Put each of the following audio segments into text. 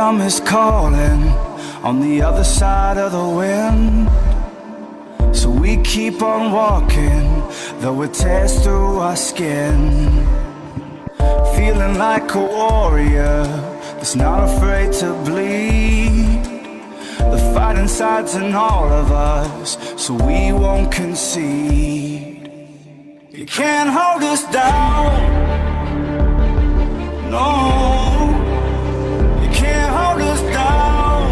freedom is calling on the other side of the wind. So we keep on walking, though it tears through our skin. Feeling like a warrior that's not afraid to bleed. The fight inside's in all of us, so we won't concede. You can't hold us down, no. You can't hold us down,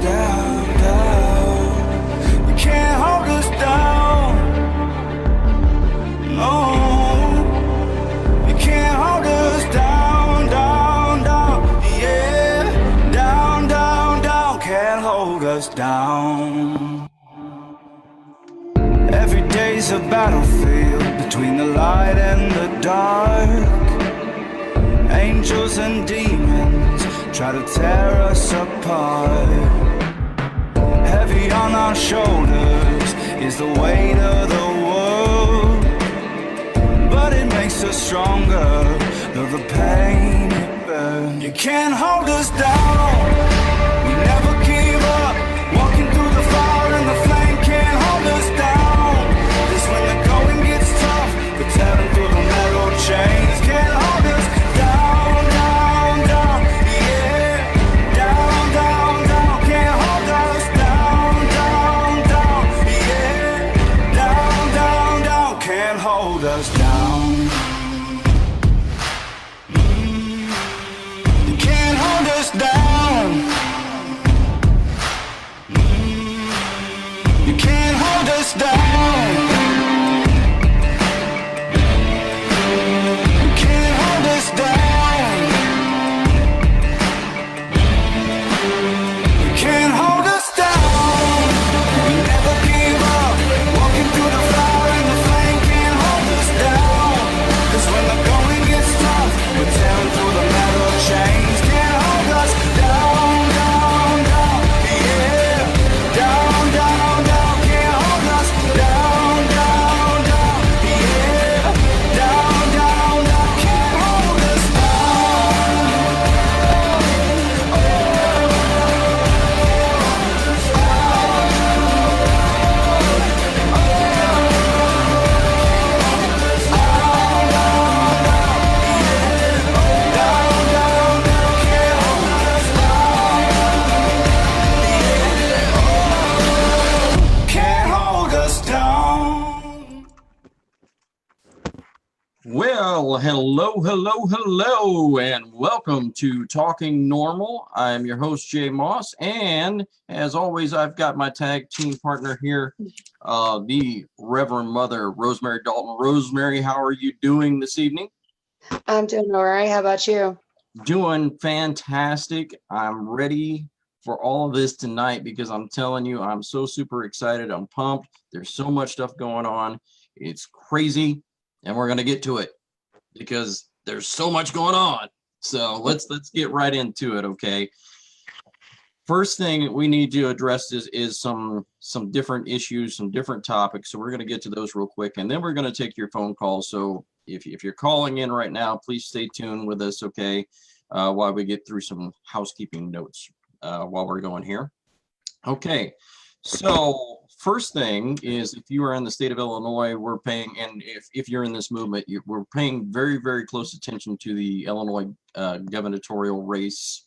down, down. You can't hold us down, no. You can't hold us down, down, down, yeah. Down, down, down, can't hold us down. Every day's a battlefield between the light and the dark. Angels and demons try to tear us apart. Heavy on our shoulders is the weight of the world, but it makes us stronger, though the pain it burns. You can't hold us down, we never give up. Walking through the fire and the flame can't hold us down. This when the going gets tough, we're tearing through the metal chains. Can't hold us down, down, down, yeah. Down, down, down, can't hold us down, down, down, yeah. Down, down, down, can't hold us down. You can't hold us down. You can't hold us down. You can't hold us down. You can't hold us down. We never give up. Walking through the fire and the flame can't hold us down. 'Cause when the going gets tough, we're tearing through the metal chains. Can't hold us down, down, down, yeah. Down, down, down, can't hold us down, down, down, yeah. Down, down, down, can't hold us can't hold us down. Well, hello, and welcome to Talking Normal. I'm your host, Jay Moss, and as always, I've got my tag team partner here, the Reverend Mother, Rosemary Dalton. Rosemary, how are you doing this evening? I'm doing all right. How about you? Doing fantastic. I'm ready for all of this tonight because I'm telling you, I'm so super excited. I'm pumped. There's so much stuff going on. It's crazy, and we're going to get to it because there's so much going on. So let's get right into it, okay? First thing we need to address is some different issues, some different topics. So we're going to get to those real quick, and then we're going to take your phone calls. So if you're calling in right now, please stay tuned with us, okay? While we get through some housekeeping notes while we're going here. Okay, so first thing is if you are in the state of Illinois, we're paying, and if you're in this movement, we're paying very, very close attention to the Illinois gubernatorial race.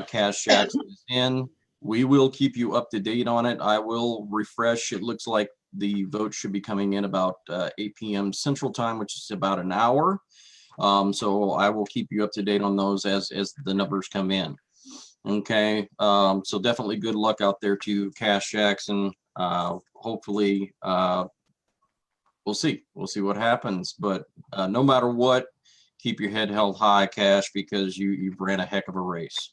Cash Jackson is in. We will keep you up to date on it. I will refresh. It looks like the vote should be coming in about 8 p.m. Central Time, which is about an hour. So I will keep you up to date on those as the numbers come in. Okay, so definitely good luck out there to Cash Jackson. Hopefully, we'll see what happens. But no matter what, keep your head held high, Cash, because you ran a heck of a race.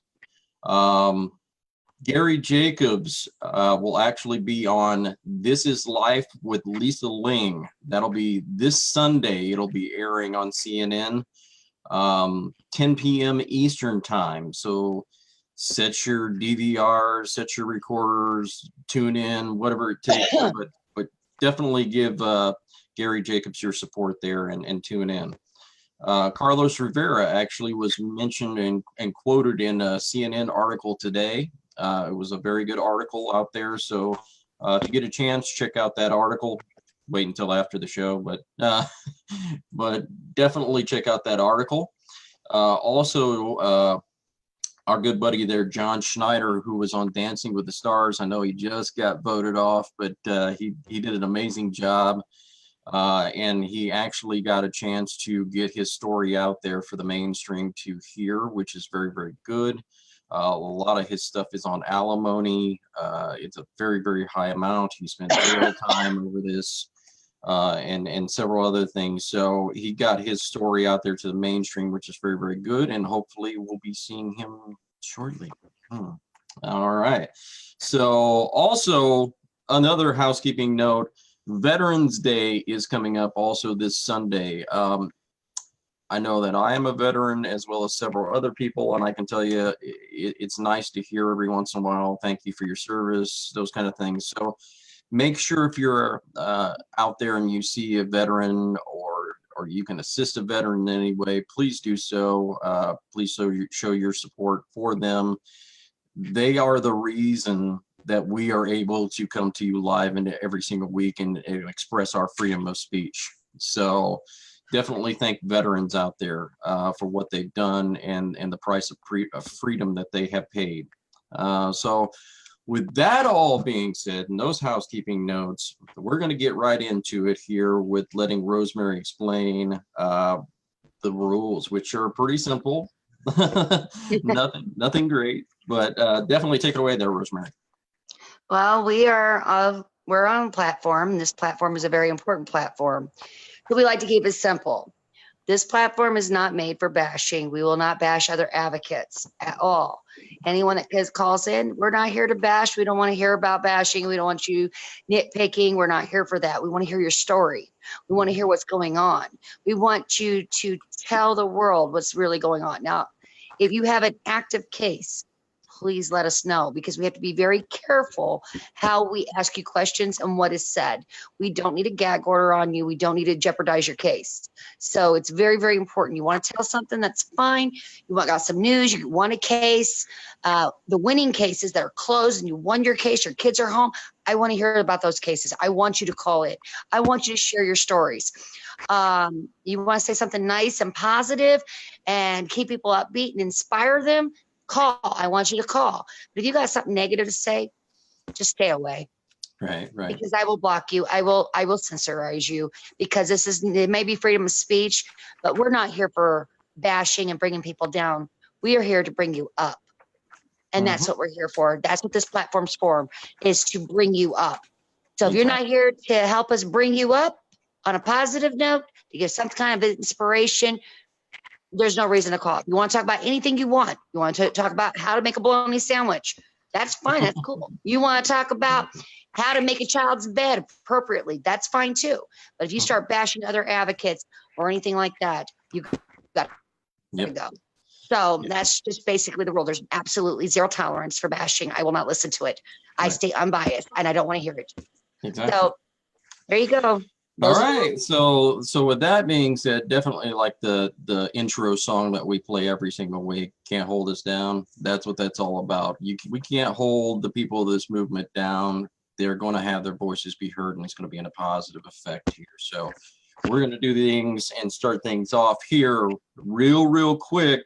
Gary Jacobs will actually be on This Is Life with Lisa Ling. That'll be this Sunday. It'll be airing on CNN, 10 p.m. Eastern time. So set your DVR, set your recorders, tune in, whatever it takes. but definitely give Gary Jacobs your support there and tune in. Carlos Rivera actually was mentioned and quoted in a CNN article today. It was a very good article out there. So if you get a chance, check out that article. Wait until after the show, but definitely check out that article. Also, our good buddy there, John Schneider, who was on Dancing with the Stars. I know he just got voted off, but he did an amazing job. And he actually got a chance to get his story out there for the mainstream to hear, which is very, very good. A lot of his stuff is on alimony. It's a very, very high amount. He spent real time over this and several other things. So he got his story out there to the mainstream, which is very, very good. And hopefully we'll be seeing him shortly. All right. So also another housekeeping note, Veterans Day is coming up also this Sunday. I know that I am a veteran as well as several other people, and I can tell you it's nice to hear every once in a while, thank you for your service, those kind of things. So make sure if you're out there and you see a veteran or you can assist a veteran in any way, please do so. Please show your support for them. They are the reason that we are able to come to you live and every single week and express our freedom of speech. So definitely thank veterans out there for what they've done and the price of freedom that they have paid. So with that all being said, and those housekeeping notes, we're going to get right into it here with letting Rosemary explain the rules, which are pretty simple. Nothing great, but definitely take it away there, Rosemary. Well, we're on a platform. This platform is a very important platform. So we like to keep it simple. This platform is not made for bashing. We will not bash other advocates at all. Anyone that calls in, we're not here to bash. We don't want to hear about bashing. We don't want you nitpicking. We're not here for that. We want to hear your story. We want to hear what's going on. We want you to tell the world what's really going on. Now, if you have an active case, please let us know, because we have to be very careful how we ask you questions and what is said. We don't need a gag order on you. We don't need to jeopardize your case. So it's very, very important. You want to tell something, that's fine. You got some news, you want a case, the winning cases that are closed and you won your case, your kids are home. I want to hear about those cases. I want you to call it. I want you to share your stories. You want to say something nice and positive and keep people upbeat and inspire them, call. I want you to call. But if you got something negative to say, just stay away. Right. Because I will block you. I will censorize you, because it may be freedom of speech, but we're not here for bashing and bringing people down. We are here to bring you up. And that's what we're here for. That's what this platform's for, is to bring you up. So if you're not here to help us bring you up on a positive note, to give some kind of inspiration, there's no reason to call. If you want to talk about anything you want to talk about how to make a bologna sandwich, that's fine. That's cool. You want to talk about how to make a child's bed appropriately, that's fine too. But if you start bashing other advocates or anything like that, you got to go. So that's just basically the rule. There's absolutely zero tolerance for bashing. I will not listen to it. I stay unbiased and I don't want to hear it. Exactly. So there you go. All right. So with that being said, definitely like the intro song that we play every single week, Can't Hold Us Down. That's what that's all about. We can't hold the people of this movement down. They're going to have their voices be heard, and it's going to be in a positive effect here. So we're going to do things and start things off here real quick.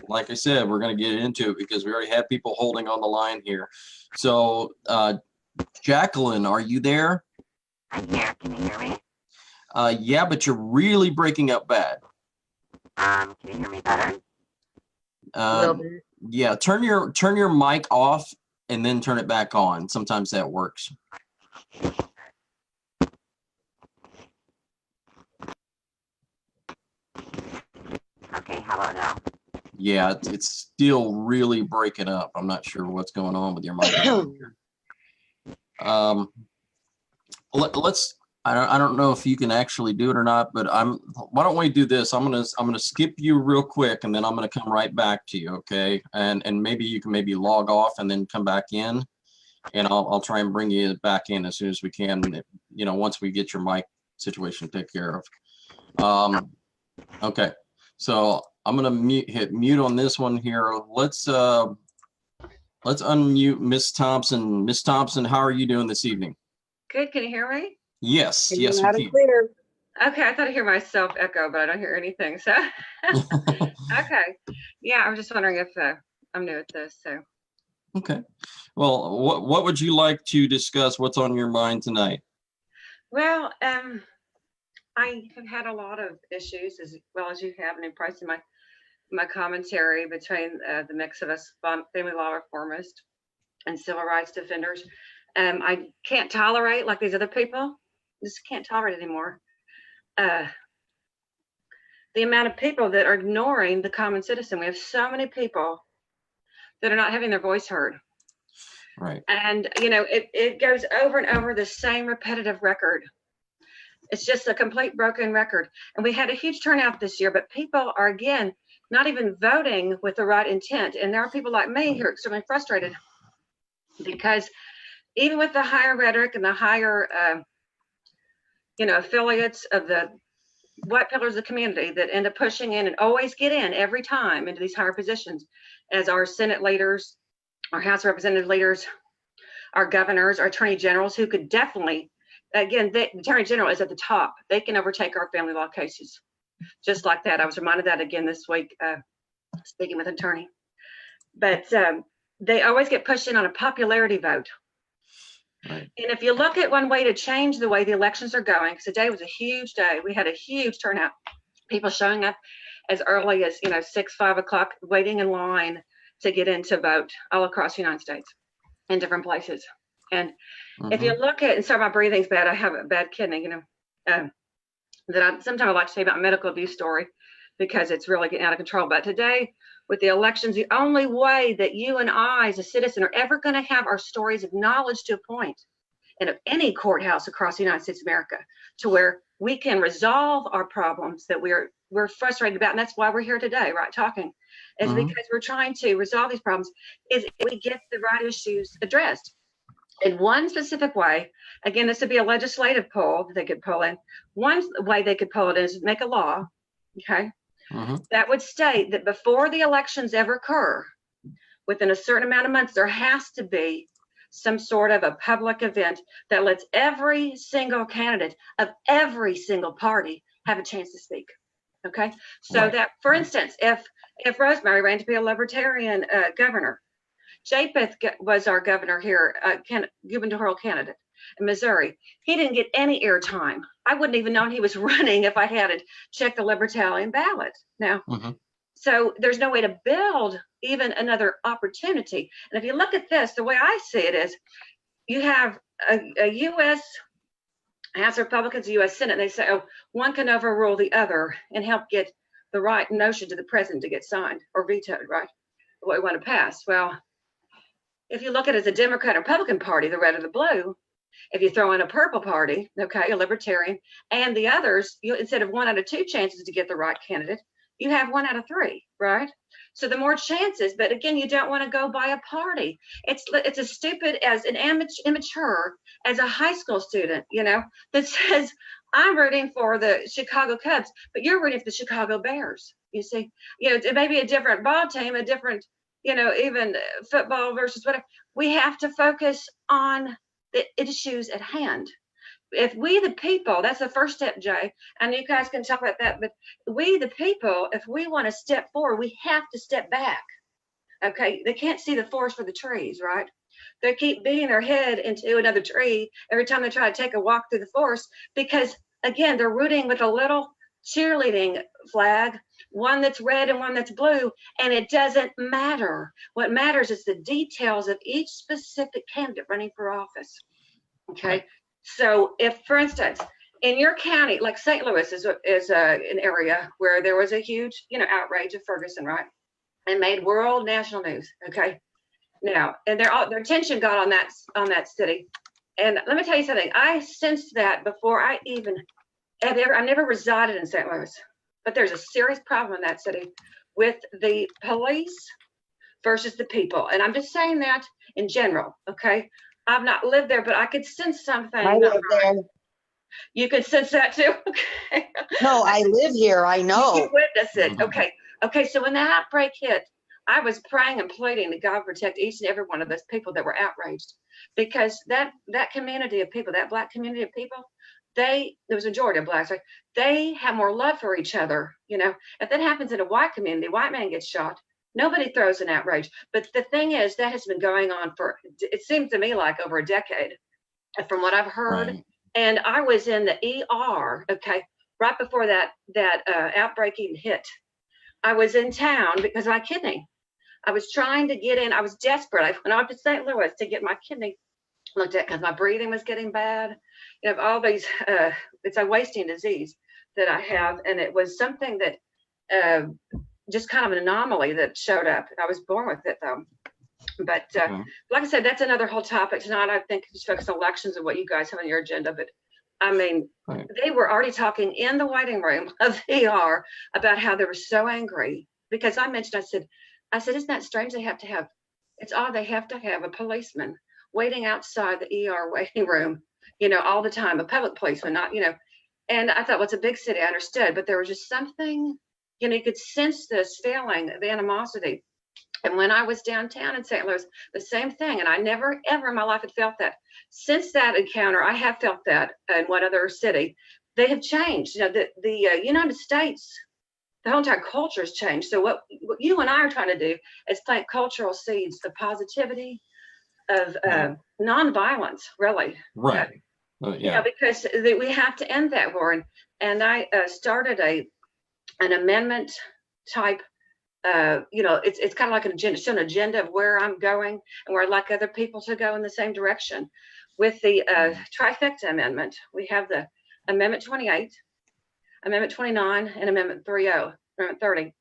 Like I said, we're going to get into it because we already have people holding on the line here. So Jacqueline, are you there? I'm here. Can you hear me? Yeah, but you're really breaking up bad. Can you hear me better? Yeah, turn your mic off and then turn it back on. Sometimes that works. Okay, how about now? Yeah, it's still really breaking up. I'm not sure what's going on with your mic. Let's. I don't know if you can actually do it or not, but why don't we do this? I'm gonna skip you real quick, and then I'm gonna come right back to you, okay? And maybe you can log off and then come back in, and I'll try and bring you back in as soon as we can. Once we get your mic situation taken care of. Okay. So I'm gonna hit mute on this one here. Let's unmute Miss Thompson. Miss Thompson, how are you doing this evening? Good. Can you hear me? Yes, yes, we Loud and can. clear. Okay. I thought I hear myself echo, but I don't hear anything. So, okay. Yeah. I was just wondering if I'm new at this. So, Okay. Well, what would you like to discuss? What's on your mind tonight? well, I have had a lot of issues as well as you have, and in pricing my commentary between the mix of us family law reformists and civil rights defenders. I can't tolerate, like these other people, just can't tolerate anymore. The amount of people that are ignoring the common citizen. We have so many people that are not having their voice heard. Right. And, you know, it goes over and over the same repetitive record. It's just a complete broken record. And we had a huge turnout this year, but people are, again, not even voting with the right intent. And there are people like me who are extremely frustrated because even with the higher rhetoric and the higher, affiliates of the white pillars of the community that end up pushing in and always get in every time into these higher positions as our Senate leaders, our House of Representative leaders, our governors, our attorney generals, who could definitely, again, the attorney general is at the top. They can overtake our family law cases. Just like that. I was reminded that again this week, speaking with an attorney. But they always get pushed in on a popularity vote. Right. And if you look at one way to change the way the elections are going, because today was a huge day. We had a huge turnout. People showing up as early as 6, 5 o'clock, waiting in line to get in to vote all across the United States in different places. And if you look at, and sorry, my breathing's bad. I have a bad kidney, that I sometimes I like to say about medical abuse story because it's really getting out of control. But today, with the elections, the only way that you and I as a citizen are ever going to have our stories acknowledged to a point in any courthouse across the United States of America to where we can resolve our problems that we're frustrated about. And that's why we're here today, right, talking, is because we're trying to resolve these problems, is we get the right issues addressed. In one specific way, again, this would be a legislative poll that they could pull in. One way they could pull it is make a law, okay, that would state that before the elections ever occur, within a certain amount of months, there has to be some sort of a public event that lets every single candidate of every single party have a chance to speak, okay? So Right. that, for instance, if Rosemary ran to be a libertarian governor, Japheth was our governor here, gubernatorial candidate in Missouri. He didn't get any airtime. I wouldn't even known he was running if I hadn't checked the libertarian ballot. Now, so there's no way to build even another opportunity. And if you look at this, the way I see it is, you have a U.S. House of Republicans, a U.S. Senate, and they say, oh, one can overrule the other and help get the right notion to the president to get signed or vetoed, right? What we want to pass. Well, if you look at it as a Democrat Republican party, the red or the blue, if you throw in a purple party, okay, a libertarian, and the others, you instead of 1 out of 2 chances to get the right candidate, you have 1 out of 3, right? So the more chances, but again, you don't want to go by a party. It's as stupid as an immature as a high school student, that says, I'm rooting for the Chicago Cubs, but you're rooting for the Chicago Bears. You see, it may be a different ball team, a different, even football versus whatever. We have to focus on the issues at hand. If we, the people, that's the first step, Jay, and you guys can talk about that, but we, the people, if we want to step forward, we have to step back. Okay, they can't see the forest for the trees, right? They keep beating their head into another tree every time they try to take a walk through the forest because, again, they're rooting with a little cheerleading flag, one that's red and one that's blue, and it doesn't matter. What matters is the details of each specific candidate running for office. Okay, so if, for instance, in your county, like St. Louis is an area where there was a huge, outrage of Ferguson, right, and made world national news. Okay, now, and their attention got on that city, and let me tell you something. I sensed that before I never resided in St. Louis, but there's a serious problem in that city with the police versus the people. And I'm just saying that in general, okay? I've not lived there, but I could sense something. I live there. You can sense that too. Okay. No, I live here. I You know. witness it. Mhm. Okay. Okay. So when the outbreak hit, I was praying and pleading that God protect each and every one of those people that were outraged, because that community of people, that Black community of people, there was a majority of Blacks, right? They have more love for each other. You know, if that happens in a white community, white man gets shot, nobody throws an outrage. But the thing is, that has been going on for, it seems to me like over a decade, from what I've heard. Right. And I was in the ER, okay, right before that outbreak even hit. I was in town because of my kidney. I was trying to get in. I was desperate. I went off to St. Louis to get my kidney looked at because my breathing was getting bad. You know, all these, it's a wasting disease that I have. And it was something that just kind of an anomaly that showed up. I was born with it though. But Okay. like I said, that's another whole topic tonight. I think just focus on elections and what you guys have on your agenda. But I mean, Right. they were already talking in the waiting room of the ER about how they were so angry because I mentioned, I said, isn't that strange? They have to have, it's odd, they have to have a policeman waiting outside the ER waiting room, you know, all the time, a public policeman, not, you know. And I thought, well, it's a big city, I understood, but there was just something, you know, you could sense this feeling, the animosity. And when I was downtown in St. Louis, the same thing. And I never, ever in my life had felt that. Since that encounter, I have felt that in one other city. They have changed. You know, the United States, the whole entire culture has changed. So what you and I are trying to do is plant cultural seeds of positivity, of nonviolence, really. Right. You Yeah. know, because we have to end that war. And I started an amendment type. You know, it's kind of like an agenda, show an agenda of where I'm going and where I'd like other people to go in the same direction. With the trifecta amendment, we have the Amendment 28, Amendment 29, and Amendment 30, Amendment 30.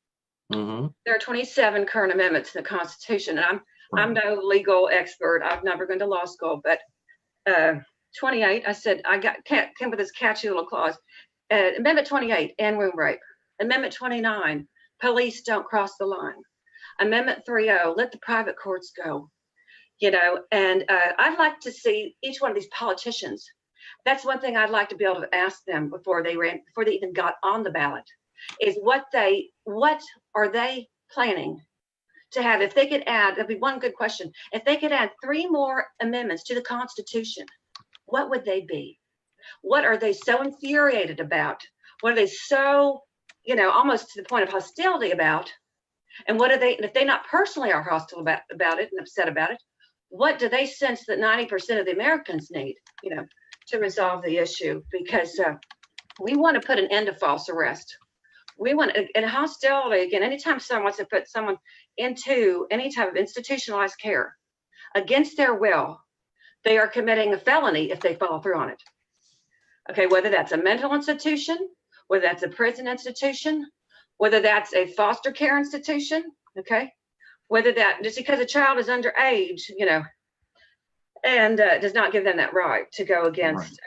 Mm-hmm. There are 27 current amendments to the Constitution, and I'm no legal expert. I've never been to law school, but 28, I said came with this catchy little clause. Amendment 28, end wound rape. Amendment 29. Police don't cross the line. Amendment 30, let the private courts go. You know, and I'd like to see each one of these politicians. That's one thing I'd like to be able to ask them before they even got on the ballot, is what are they planning to have? If they could add, that'd be one good question. If they could add 3 more amendments to the Constitution, what would they be? What are they so infuriated about? What are they so, you know, almost to the point of hostility about? And what are they, and if they not personally are hostile about it and upset about it, what do they sense that 90% of the Americans need, you know, to resolve the issue? Because we want to put an end to false arrest. We want, and hostility, again, anytime someone wants to put someone into any type of institutionalized care against their will, they are committing a felony if they follow through on it. Okay, whether that's a mental institution, whether that's a prison institution, whether that's a foster care institution, okay? Whether that, just because a child is underage, you know, and does not give them that right to go against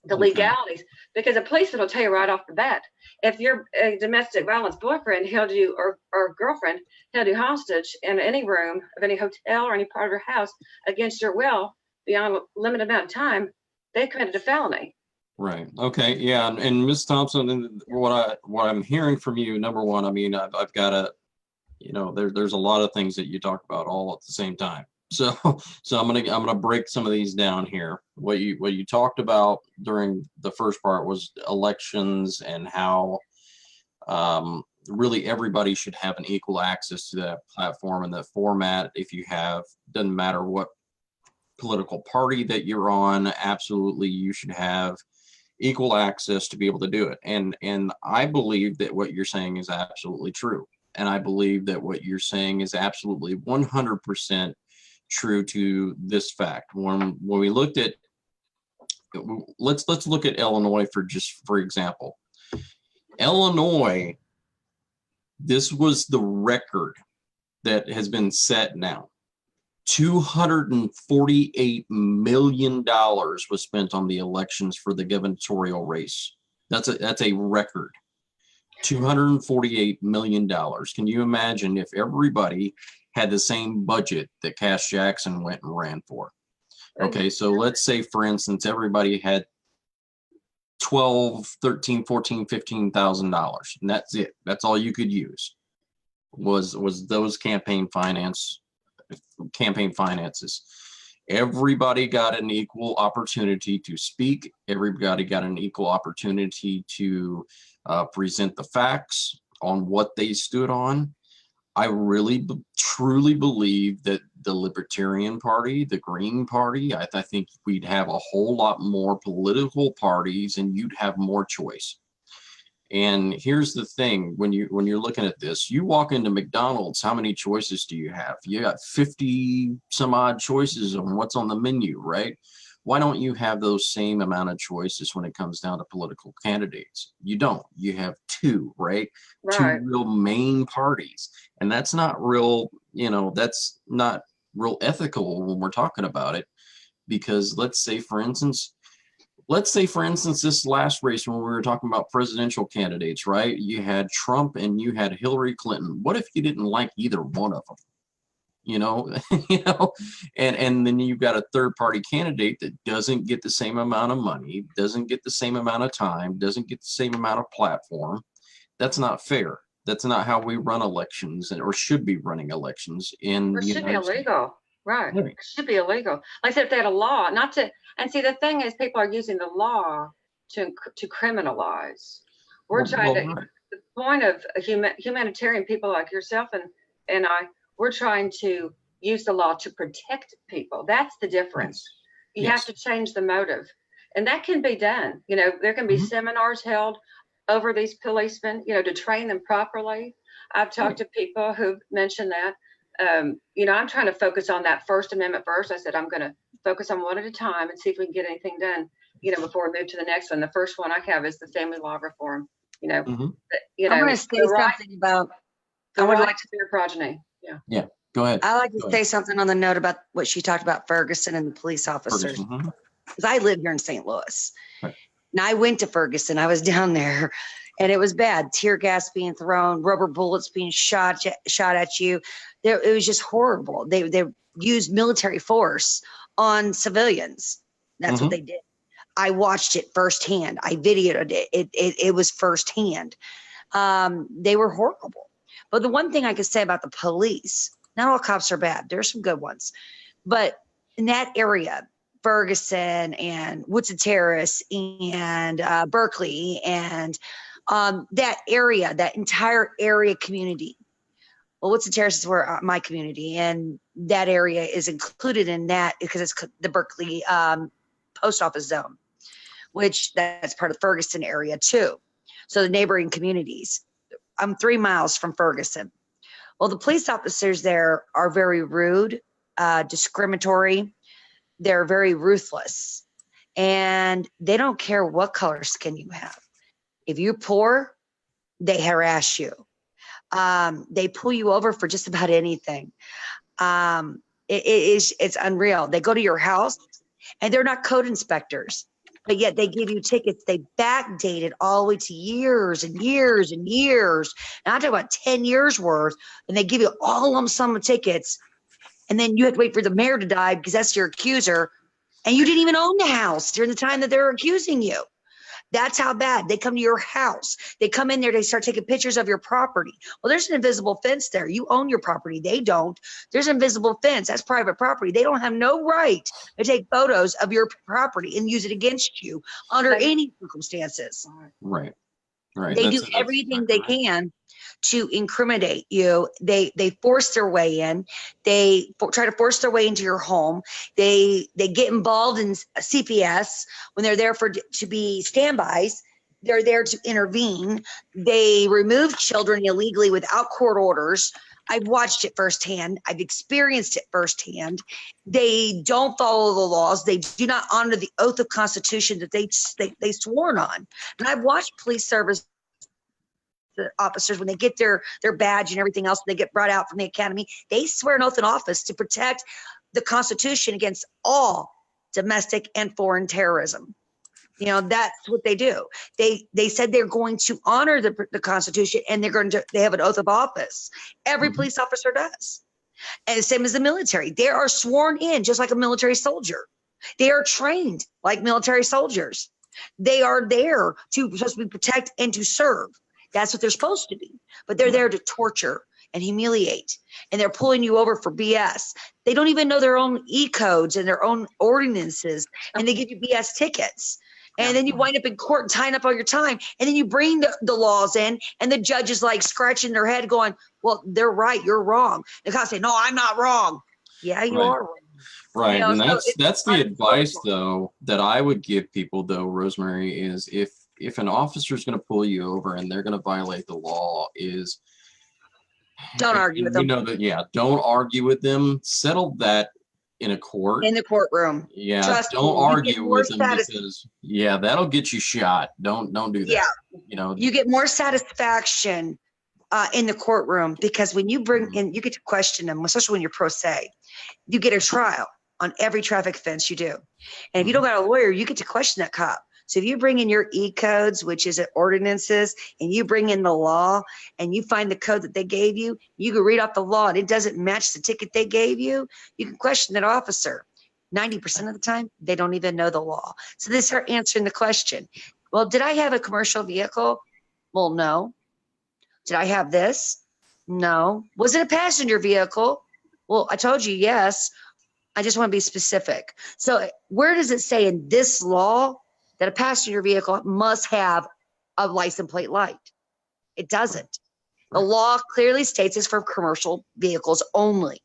the legalities, because a policeman will tell you right off the bat, if you're a domestic violence boyfriend, held you, or girlfriend held you hostage in any room of any hotel or any part of your house against your will beyond a limited amount of time, they committed a felony. Right. Okay. Yeah. And Ms. Thompson, what I'm hearing from you, number one, I mean, I've got to, you know, there's a lot of things that you talk about all at the same time. So I'm gonna break some of these down here. What you talked about during the first part was elections and how really everybody should have an equal access to that platform and that format. If you have, doesn't matter what political party that you're on, absolutely you should have equal access to be able to do it. And I believe that what you're saying is absolutely true. And I believe that what you're saying is absolutely 100% true to this fact. When we looked at, let's look at Illinois for example. Illinois, this was the record that has been set now. $248 million was spent on the elections for the gubernatorial race. That's a record. $248 million. Can you imagine if everybody had the same budget that Cash Jackson went and ran for? Okay, so let's say, for instance, everybody had 12, 13, 14, $15,000. And that's it. That's all you could use was those campaign finances. Everybody got an equal opportunity to speak. Everybody got an equal opportunity to present the facts on what they stood on. I really truly believe that the Libertarian Party, the Green Party, I think we'd have a whole lot more political parties and you'd have more choice. And here's the thing, when you're looking at this, you walk into McDonald's, how many choices do you have? You got 50 some odd choices on what's on the menu, right? Why don't you have those same amount of choices when it comes down to political candidates? You don't. You have two, right? Right. Two real main parties. And that's not real, that's not real ethical when we're talking about it. Because let's say, for instance, this last race when we were talking about presidential candidates, right? You had Trump and you had Hillary Clinton. What if you didn't like either one of them? And then you've got a third party candidate that doesn't get the same amount of money, doesn't get the same amount of time, doesn't get the same amount of platform. That's not fair. That's not how we run elections or should be running elections in It the should be United States. illegal. Right. Right. It should be illegal. Like I said, if they had a law, and see, the thing is, people are using the law to criminalize. We're trying to, right. the point of humanitarian people like yourself and I, we're trying to use the law to protect people. That's the difference. You Yes. have to change the motive. And that can be done. There can be Mhm. seminars held over these policemen, to train them properly. I've talked to people who've mentioned that. I'm trying to focus on that First Amendment first. I said, I'm going to focus on one at a time and see if we can get anything done, before we move to the next one. The first one I have is the family law reform, Mhm. I'm going to say the right, something about, the I would right like to their progeny. Yeah. Go ahead. I like Go to ahead. say something on the note about what she talked about Ferguson and the police officers. Ferguson. Mhm. Because I live here in St. Louis. Right. And I went to Ferguson. I was down there and it was bad. Tear gas being thrown, rubber bullets being shot at you. It was just horrible. They used military force on civilians. That's what they did. I watched it firsthand. I videoed it. It was firsthand. They were horrible. But the one thing I could say about the police, not all cops are bad. There's some good ones. But in that area, Ferguson and Woodson Terrace and Berkeley and that area, that entire area community. Well, Woodson Terrace is where my community, and that area is included in that because it's the Berkeley post office zone, which that's part of the Ferguson area too. So the neighboring communities. I'm 3 miles from Ferguson. Well, the police officers there are very rude, discriminatory. They're very ruthless, and they don't care what color skin you have. If you're poor, they harass you. They pull you over for just about anything. It's unreal. They go to your house, and they're not code inspectors, but yet they give you tickets. They backdated all the way to years and years and years. And I'm talking about 10 years worth, and they give you all lump sum of tickets. And then you have to wait for the mayor to die because that's your accuser. And you didn't even own the house during the time that they're accusing you. That's how bad. They come to your house. They come in there. They start taking pictures of your property. Well, there's an invisible fence there. You own your property. They don't. There's an invisible fence. That's private property. They don't have no right to take photos of your property and use it against you under any circumstances. Right. They do everything they can to incriminate you. They force their way in. They try to force their way into your home. They get involved in CPS when they're there to be standbys. They're there to intervene. They remove children illegally without court orders. I've watched it firsthand. I've experienced it firsthand. They don't follow the laws. They do not honor the oath of Constitution that they sworn on. And I've watched police service officers, when they get their badge and everything else, they get brought out from the academy, they swear an oath in office to protect the Constitution against all domestic and foreign terrorism. That's what they do. They said they're going to honor the Constitution, and they have an oath of office. Every police officer does. And the same as the military. They are sworn in just like a military soldier. They are trained like military soldiers. They are there to supposed to be protect and to serve. That's what they're supposed to be. But they're there to torture and humiliate. And they're pulling you over for BS. They don't even know their own E-codes and their own ordinances. And they give you BS tickets. And then you wind up in court and tying up all your time. And then you bring the laws in, and the judge is like scratching their head going, well, they're right, you're wrong. The cops say, no, I'm not wrong. Yeah, you Right. are wrong. Right. You know, And so that's the advice though that I would give people though, Rosemary, is if an officer is going to pull you over and they're going to violate the law, is Don't argue with we them know that, yeah, don't argue with them. Settle that in a court. in the courtroom. Yeah, Trust don't me, you get argue more with them because yeah, that'll get you shot. Don't do that. Yeah. You know, You get more satisfaction in the courtroom because when you bring in, you get to question them, especially when you're pro se. You get a trial on every traffic offense you do. And if you don't got a lawyer, you get to question that cop. So if you bring in your E-codes, which is ordinances, and you bring in the law and you find the code that they gave you, you can read off the law and it doesn't match the ticket they gave you, you can question that officer. 90% of the time, they don't even know the law. So they start answering the question. Well, did I have a commercial vehicle? Well, no. Did I have this? No. Was it a passenger vehicle? Well, I told you yes. I just want to be specific. So where does it say in this law that a passenger vehicle must have a license plate light? It doesn't. The law clearly states it's for commercial vehicles only.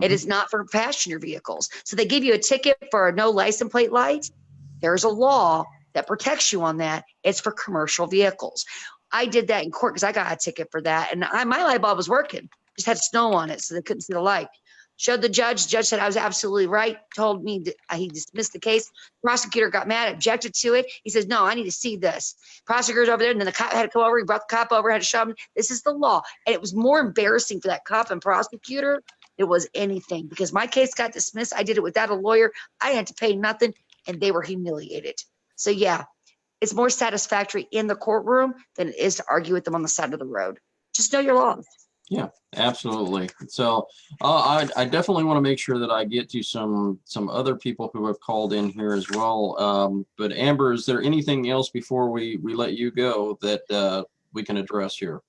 It is not for passenger vehicles. So they give you a ticket for a no license plate light. There's a law that protects you on that. It's for commercial vehicles. I did that in court because I got a ticket for that. And my light bulb was working. Just had snow on it, so they couldn't see the light. Showed the judge. The judge said I was absolutely right. Told me that he dismissed the case. Prosecutor got mad, objected to it. He says, no, I need to see this. Prosecutor's over there, and then the cop had to come over. He brought the cop over, had to show him, this is the law. And it was more embarrassing for that cop and prosecutor than it was anything because my case got dismissed. I did it without a lawyer. I had to pay nothing, and they were humiliated. So, yeah, it's more satisfactory in the courtroom than it is to argue with them on the side of the road. Just know your laws. Yeah, absolutely. So I definitely want to make sure that I get to some other people who have called in here as well. But Amber, is there anything else before we let you go that we can address here?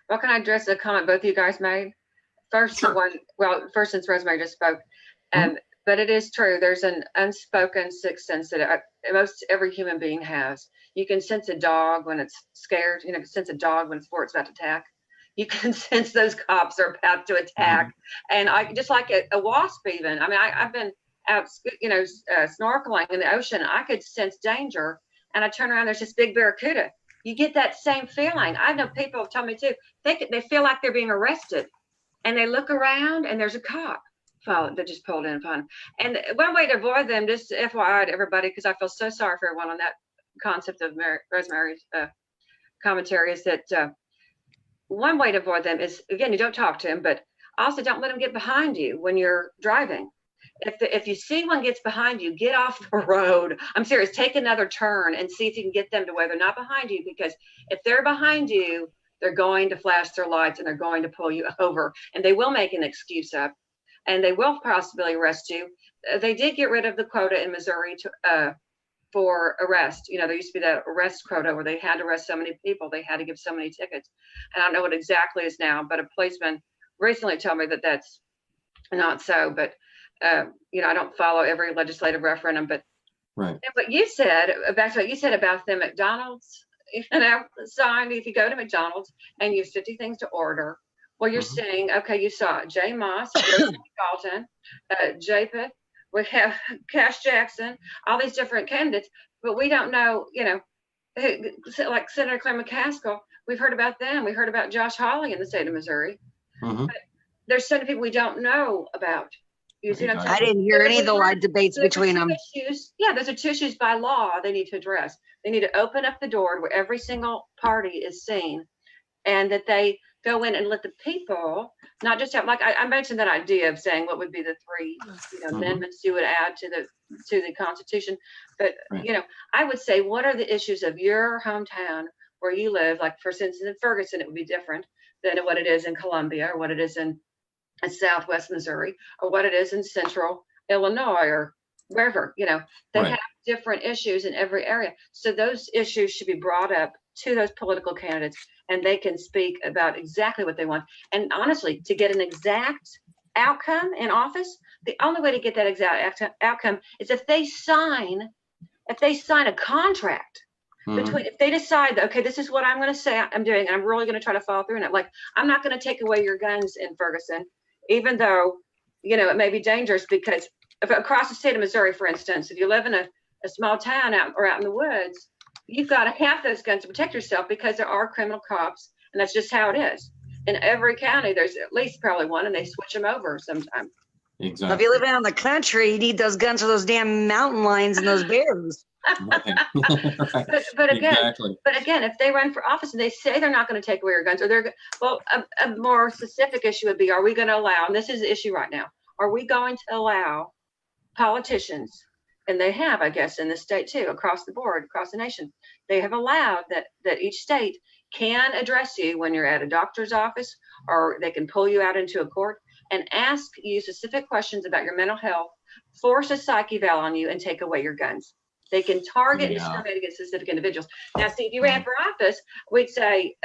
Well, can I address a comment both of you guys made? First, Sure. first since Rosemary just spoke, but it is true. There's an unspoken sixth sense that most every human being has. You can sense a dog when it's scared. You know, sense a dog when it's about to attack. You can sense those cops are about to attack. And I just like a wasp even. I mean, I've been out, snorkeling in the ocean. I could sense danger and I turn around, there's this big barracuda. You get that same feeling. I know people have told me too, they feel like they're being arrested and they look around and there's a cop that just pulled in upon them. And one way to avoid them, just FYI to everybody, because I feel so sorry for everyone on that concept of Rosemary's commentary, is that one way to avoid them is, again, you don't talk to them, but also don't let them get behind you when you're driving. If you see one gets behind you, get off the road. I'm serious. Take another turn and see if you can get them to where they're not behind you, because if they're behind you, they're going to flash their lights and they're going to pull you over, and they will make an excuse up and they will possibly arrest you. They did get rid of the quota in Missouri for arrest. You know, there used to be that arrest quota where they had to arrest so many people, they had to give so many tickets. And I don't know what exactly is now, but a policeman recently told me that that's not so. But you know, I don't follow every legislative referendum, but right. And what you said, back to what you said about the McDonald's, you know, sign, if you go to McDonald's and you have 50 things to order, well, you're saying, okay, you saw Jay Moss, Dalton, Japheth, we have Cash Jackson, all these different candidates, but we don't know, you know, like Senator Claire McCaskill, we've heard about them. We heard about Josh Hawley in the state of Missouri. But there's so many people we don't know about. You see what I'm saying? I didn't hear any of the live debates between them. Yeah, those are two issues by law they need to address. They need to open up the door where every single party is seen, and that they go in and let the people not just have, like I mentioned that idea of saying what would be the three amendments you would add to the Constitution. But you know, I would say, what are the issues of your hometown where you live? Like, for instance, in Ferguson, it would be different than what it is in Columbia, or what it is in Southwest Missouri, or what it is in Central Illinois, or wherever. You know, they have different issues in every area. So those issues should be brought up to those political candidates, and they can speak about exactly what they want. And honestly, to get an exact outcome in office, the only way to get that exact outcome is if they sign a contract between, if they decide that, okay, this is what I'm going to say I'm doing, and I'm really going to try to follow through on it. Like, I'm not going to take away your guns in Ferguson, even though, it may be dangerous, because if across the state of Missouri, for instance, if you live in a small town out in the woods, you've got to have those guns to protect yourself, because there are criminal cops, and that's just how it is. In every county, there's at least probably one, and they switch them over sometimes. Exactly. If you live out in the country, you need those guns for those damn mountain lions and those bears. Right. But again, Exactly. if they run for office and they say they're not going to take away your guns, or a more specific issue would be, are we going to allow, and this is the issue right now, are we going to allow politicians, and they have, I guess, in the state too, across the board, across the nation, they have allowed that each state can address you when you're at a doctor's office, or they can pull you out into a court and ask you specific questions about your mental health, force a psych eval on you, and take away your guns. They can target and discriminate against specific individuals. Now, see, if you ran for office, we'd say,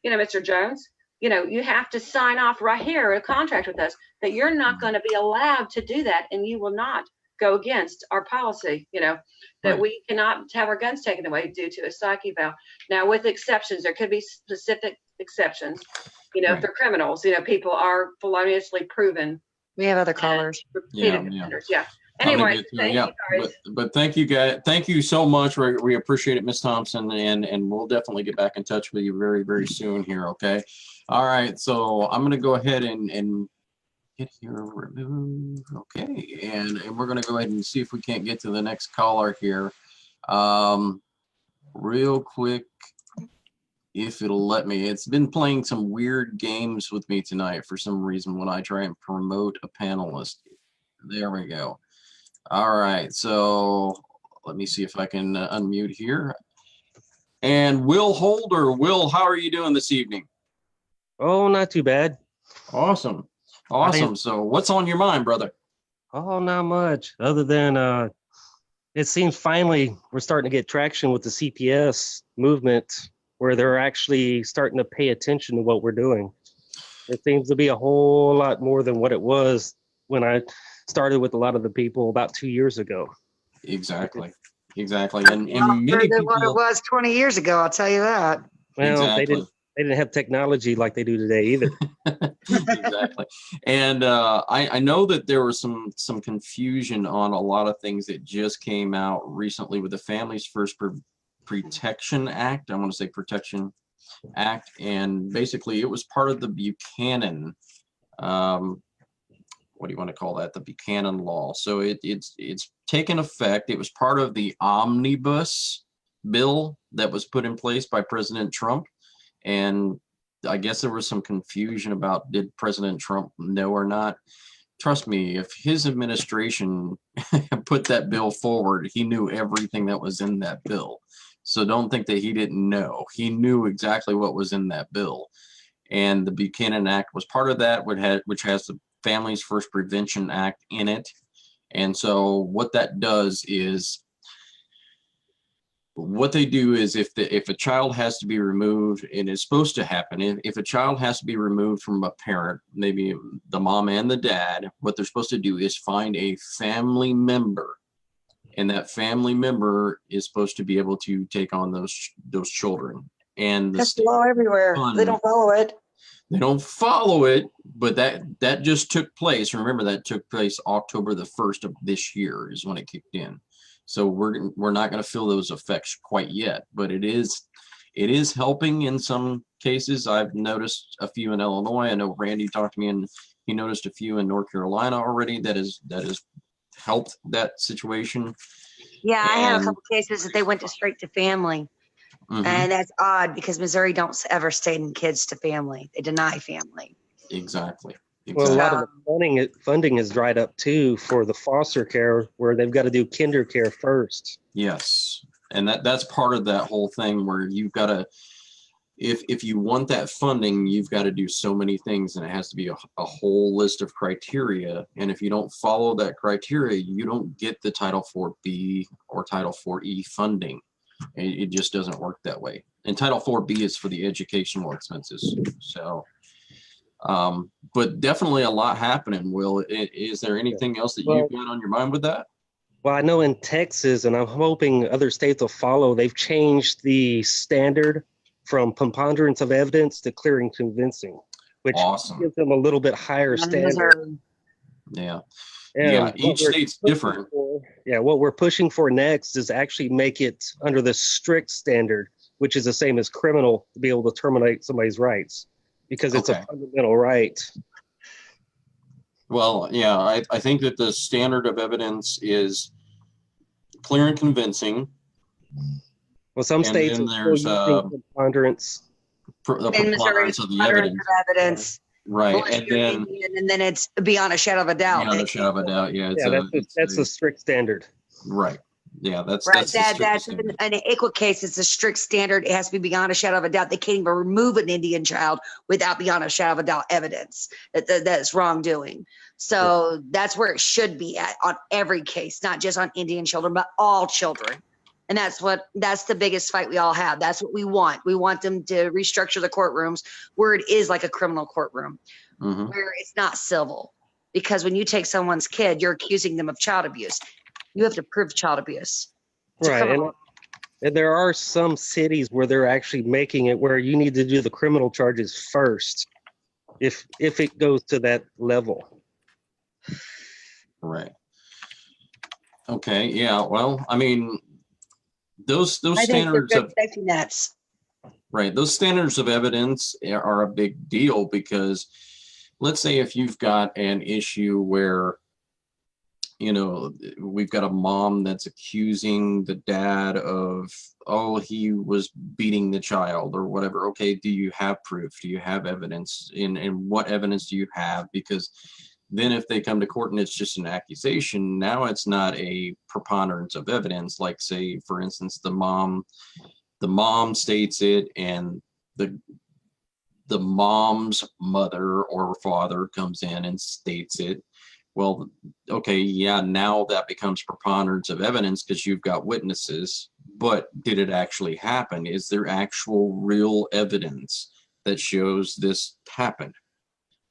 Mr. Jones, you have to sign off right here, a contract with us, that you're not going to be allowed to do that, and you will not go against our policy, that Right. we cannot have our guns taken away due to a psych eval. Now, with exceptions, there could be specific exceptions, if Right. they're criminals, people are feloniously proven. We have other callers. Repeated offenders. Anyway, thank you guys. But thank you guys. Thank you so much. We appreciate it, Ms. Thompson, and we'll definitely get back in touch with you very, very soon here. Okay. All right. So I'm going to go ahead and get here removed. Okay. And we're going to go ahead and see if we can't get to the next caller here. Real quick, if it'll let me. It's been playing some weird games with me tonight for some reason when I try and promote a panelist. There we go. All right, so let me see if I can unmute here. And Will Holder. Will, how are you doing this evening? Oh, not too bad. Awesome. Awesome. So what's on your mind, brother? Oh, not much other than it seems finally we're starting to get traction with the CPS movement, where they're actually starting to pay attention to what we're doing. It seems to be a whole lot more than what it was when I started with a lot of the people about 2 years ago. Exactly. Exactly. And Not many than what it people. was 20 years ago, I'll tell you that. Well, Exactly. they didn't have technology like they do today either. Exactly. And I know that there was some confusion on a lot of things that just came out recently with the Families First Protection Act. I want to say Protection Act. And basically it was part of the Buchanan, what do you want to call that? The Buchanan law. So it's taken effect. It was part of the omnibus bill that was put in place by President Trump. And I guess there was some confusion about, did President Trump know or not? Trust me, if his administration put that bill forward, he knew everything that was in that bill. So don't think that he didn't know. He knew exactly what was in that bill. And the Buchanan Act was part of that, which has the Families First Prevention Act in it. And so what that does is, what they do is if a child has to be removed, and it's supposed to happen, if a child has to be removed from a parent, maybe the mom and the dad, what they're supposed to do is find a family member, and that family member is supposed to be able to take on those children. And That's the law everywhere. They don't follow it. They don't follow it, but that just took place. Remember, that took place October the 1st of this year is when it kicked in. So we're not going to feel those effects quite yet, but it is helping in some cases. I've noticed a few in Illinois. I know Randy talked to me, and he noticed a few in North Carolina already. That has helped that situation. Yeah, I had a And- couple cases that they went straight to family. Mhm. And that's odd because Missouri don't ever send kids to family. They deny family. Exactly. Well, a lot So- of the funding has dried up too for the foster care, where they've got to do kinder care first. Yes. And that's part of that whole thing where you've got to, if you want that funding, you've got to do so many things, and it has to be a whole list of criteria. And if you don't follow that criteria, you don't get the Title IV-B or Title IV-E funding. It just doesn't work that way. And Title IV-B is for the educational expenses. So, but definitely a lot happening. Will, is there anything else that you've got on your mind with that? Well, I know in Texas, and I'm hoping other states will follow, they've changed the standard from preponderance of evidence to clear and convincing, which Awesome. gives them a little bit higher standard. Yeah. And Yeah, what each we're state's pushing different. what we're pushing for next is actually make it under the strict standard, which is the same as criminal, to be able to terminate somebody's rights, because it's Okay. a fundamental right. Well, yeah, I think that the standard of evidence is clear and convincing. Well, some And states then are still there's, using preponderance. The In Missouri, preponderance it's of the preponderance evidence. of evidence. Right. Unless And you're then Indian, and then it's beyond a shadow of a doubt. beyond a shadow of a doubt, yeah, it's Yeah, a, that's the strict standard. right. Yeah, that's Right, that's the that's strictest in standard. an equal case. It's a strict standard. It has to be beyond a shadow of a doubt. They can't even remove an Indian child without beyond a shadow of a doubt evidence that's wrongdoing. So that's where it should be at on every case, not just on Indian children, but all children. And that's the biggest fight we all have. That's what we want. We want them to restructure the courtrooms where it is like a criminal courtroom, Mhm. where it's not civil. Because when you take someone's kid, you're accusing them of child abuse. You have to prove child abuse. It's a Right. criminal. And there are some cities where they're actually making it where you need to do the criminal charges first, if it goes to that level. Right. Okay. Yeah. Well, I mean, those I think they're standards good of safety nets. right. Those standards of evidence are a big deal because let's say if you've got an issue where, you know, we've got a mom that's accusing the dad of, oh, he was beating the child or whatever. Okay, do you have proof? Do you have evidence? And what evidence do you have? Because then if they come to court and it's just an accusation, now it's not a preponderance of evidence. Like say, for instance, the mom states it and the mom's mother or father comes in and states it. Well, okay, yeah, now that becomes preponderance of evidence because you've got witnesses, but did it actually happen? Is there actual real evidence that shows this happened?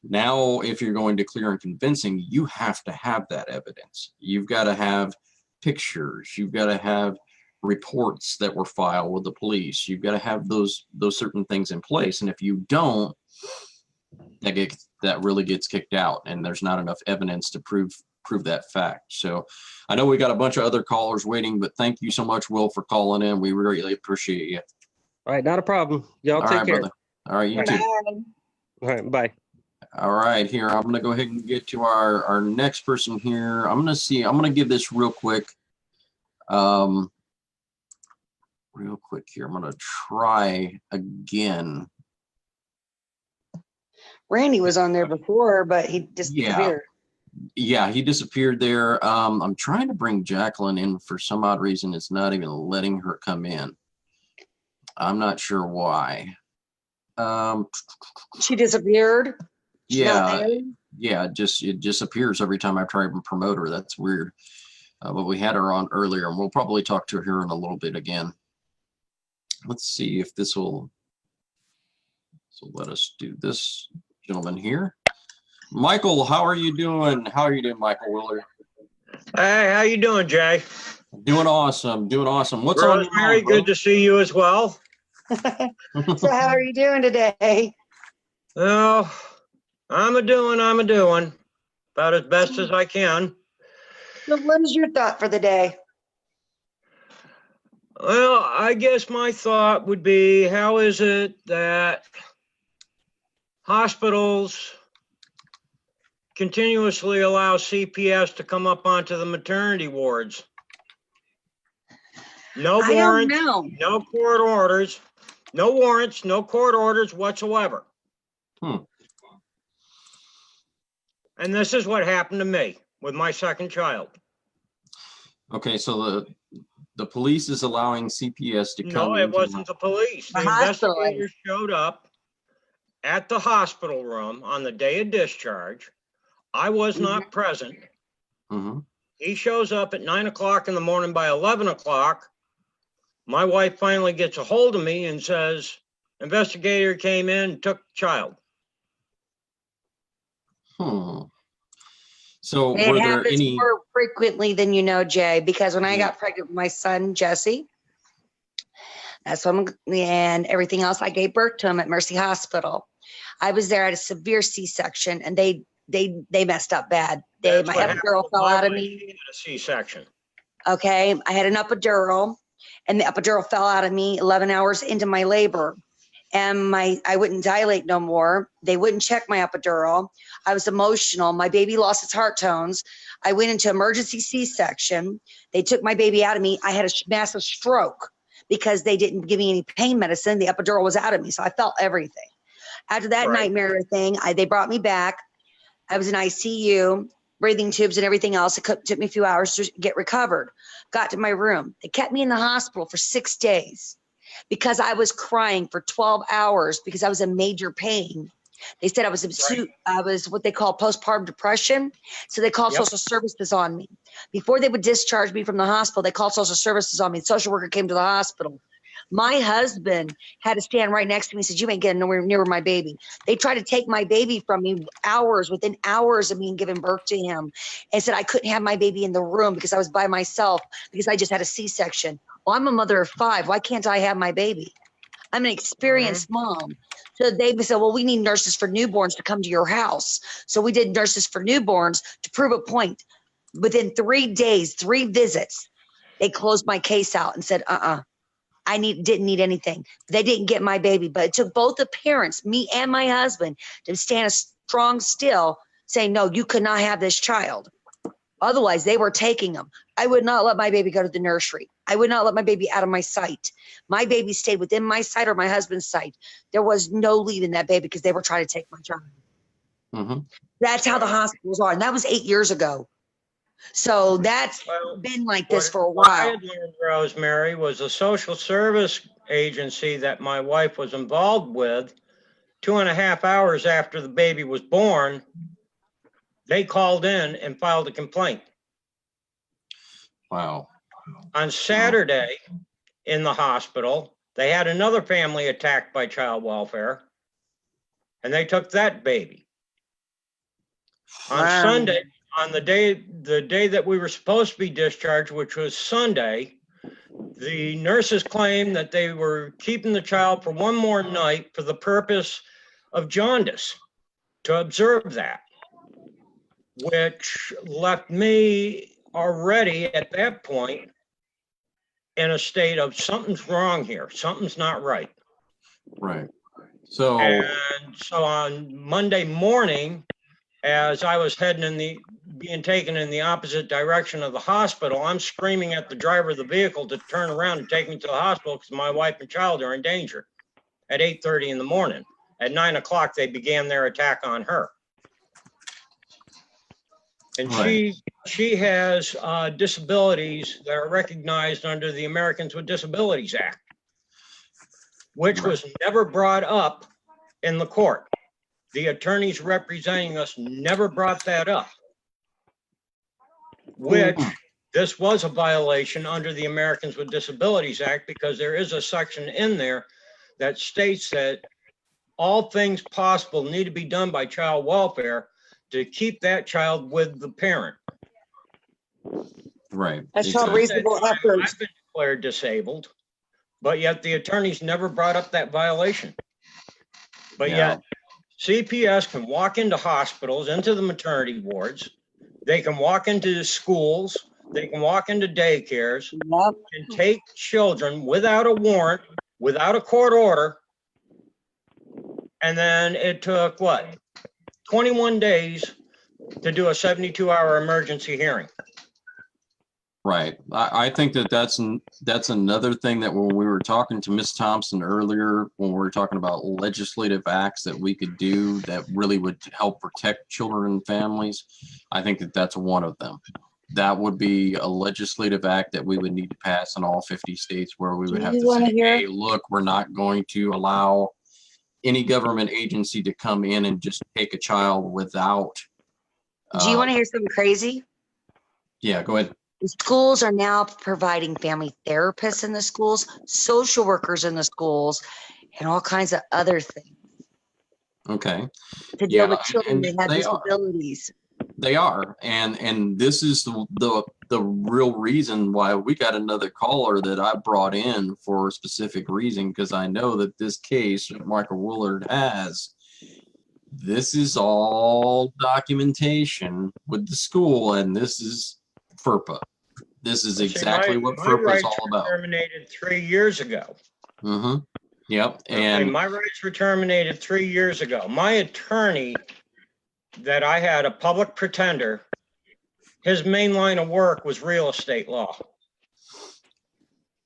Now, if you're going to clear and convincing, you have to have that evidence. You've got to have pictures. You've got to have reports that were filed with the police. You've got to have those certain things in place. And if you don't, that really gets kicked out, and there's not enough evidence to prove that fact. So I know we got a bunch of other callers waiting, but thank you so much, Will, for calling in. We really appreciate you. All right, not a problem. Y'all All take right, care. brother. All right, you All too. Bye. All right, bye. All right, here, I'm gonna go ahead and get to our next person here. I'm gonna give this real quick. Real quick here. I'm gonna try again. Randy was on there before, but he disappeared. Yeah, he disappeared there. I'm trying to bring Jacqueline in for some odd reason. It's not even letting her come in. I'm not sure why. She disappeared. She's not Yeah, there? yeah, it disappears every time I try to promote her. That's weird. But we had her on earlier, and we'll probably talk to her in a little bit again. Let's see if this will. So let us do this, gentleman here. Michael, how are you doing? How are you doing, Michael Willer? Hey, how you doing, Jay? Doing awesome. Doing awesome. What's on your Rosemary, mind, bro? good to see you as well. So how are you doing today? Oh, I'm a doing about as best as I can. So what is your thought for the day? Well, I guess my thought would be, how is it that hospitals continuously allow CPS to come up onto the maternity wards? No I don't warrants, know. no court orders, no warrants, no court orders whatsoever. Hmm. And this is what happened to me with my second child. Okay, so the police is allowing CPS to come No, it into wasn't the police. The The hospital. investigators showed up at the hospital room on the day of discharge. I was not present. Mhm. He shows up at 9 o'clock in the morning. By 11 o'clock, my wife finally gets a hold of me and says, investigator came in and took the child. So It were there happens any? more frequently than you know, Jay, because when I Yeah. got pregnant with my son, Jesse, that's when, and everything else, I gave birth to him at Mercy Hospital. I was there at a severe C-section and they messed up bad. That's My what happened epidural with fell my out of wife. me. She had a C-section. Okay. I had an epidural and the epidural fell out of me 11 hours into my labor. And I wouldn't dilate no more. They wouldn't check my epidural. I was emotional. My baby lost its heart tones. I went into emergency C-section. They took my baby out of me. I had a massive stroke because they didn't give me any pain medicine. The epidural was out of me. So I felt everything. After that Right. nightmare thing, they brought me back. I was in ICU, breathing tubes and everything else. It took me a few hours to get recovered. Got to my room. They kept me in the hospital for 6 days because I was crying for 12 hours because I was in major pain. They said I was I was what they call postpartum depression. So they called Yep. social services on me. Before they would discharge me from the hospital, they called social services on me. The social worker came to the hospital. My husband had to stand right next to me and said, you ain't getting nowhere near my baby. They tried to take my baby from me within hours of me giving birth to him, and said I couldn't have my baby in the room because I was by myself because I just had a C-section. Well, I'm a mother of 5. Why can't I have my baby? I'm an experienced mom. So they said, well, we need nurses for newborns to come to your house. So we did nurses for newborns to prove a point. Within 3 days, 3 visits, they closed my case out and said, I didn't need anything. They didn't get my baby, but it took both the parents, me and my husband, to stand strong still saying, no, you could not have this child. Otherwise, they were taking them. I would not let my baby go to the nursery. I would not let my baby out of my sight. My baby stayed within my sight or my husband's sight. There was no leaving that baby because they were trying to take my child. Mhm. That's how the hospitals are. And that was 8 years ago. So that's Well, been like this for a What I while. had learned, Rosemary, was a social service agency that my wife was involved with. 2.5 hours after the baby was born, they called in and filed a complaint. Wow. On Saturday in the hospital, they had another family attacked by child welfare, and they took that baby. On Wow. Sunday, on the day that we were supposed to be discharged, which was Sunday, the nurses claimed that they were keeping the child for one more night for the purpose of jaundice, to observe that, which left me already at that point in a state of something's wrong here, something's not right. Right. So And so on Monday morning, as I was being taken in the opposite direction of the hospital, I'm screaming at the driver of the vehicle to turn around and take me to the hospital because my wife and child are in danger at 8:30 in the morning. At 9 o'clock, they began their attack on her. And Right. she has disabilities that are recognized under the Americans with Disabilities Act, which was never brought up in the court. The attorneys representing us never brought that up, which this was a violation under the Americans with Disabilities Act, because there is a section in there that states that all things possible need to be done by child welfare to keep that child with the parent. right. That's called Exactly. reasonable efforts. I've been declared disabled, but yet the attorneys never brought up that violation. But Yeah. yet CPS can walk into hospitals, into the maternity wards. They can walk into schools. They can walk into daycares Yep. and take children without a warrant, without a court order. And then it took 21 days to do a 72-hour emergency hearing. Right. I think that's another thing that when we were talking to Ms. Thompson earlier, when we were talking about legislative acts that we could do that really would help protect children and families, I think that that's one of them. that would be a legislative act that we would need to pass in all 50 states, where we would Do have you to wanna say, hear- hey, look, we're not going to allow any government agency to come in and just take a child without. Do you want to hear something crazy? Yeah, go ahead. The schools are now providing family therapists in the schools, social workers in the schools, and all kinds of other things Okay. to deal Yeah, with children and that have they are. disabilities. They are, and this is the real reason why we got another caller that I brought in for a specific reason, because I know that this case that Michael Willard has, this is all documentation with the school, and this is FERPA. This is See, exactly what my FERPA is rights all were about. terminated 3 years ago. Mm-hmm. Yep. Okay, And my rights were terminated 3 years ago. My attorney that I had, a public pretender, his main line of work was real estate law.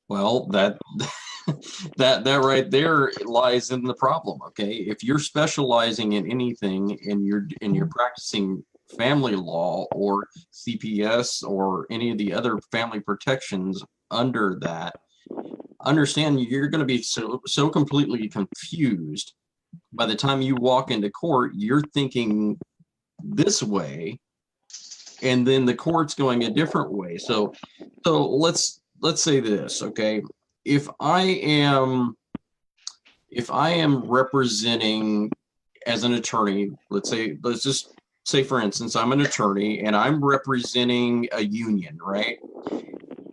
well, that that right there lies in the problem. Okay, if you're specializing in anything and you're practicing family law or CPS or any of the other family protections under that, understand you're going to be so completely confused. By the time you walk into court, you're thinking this way, and then the court's going a different way. So let's say this, okay? If I am representing as an attorney, let's just say, for instance, I'm an attorney and I'm representing a union, right?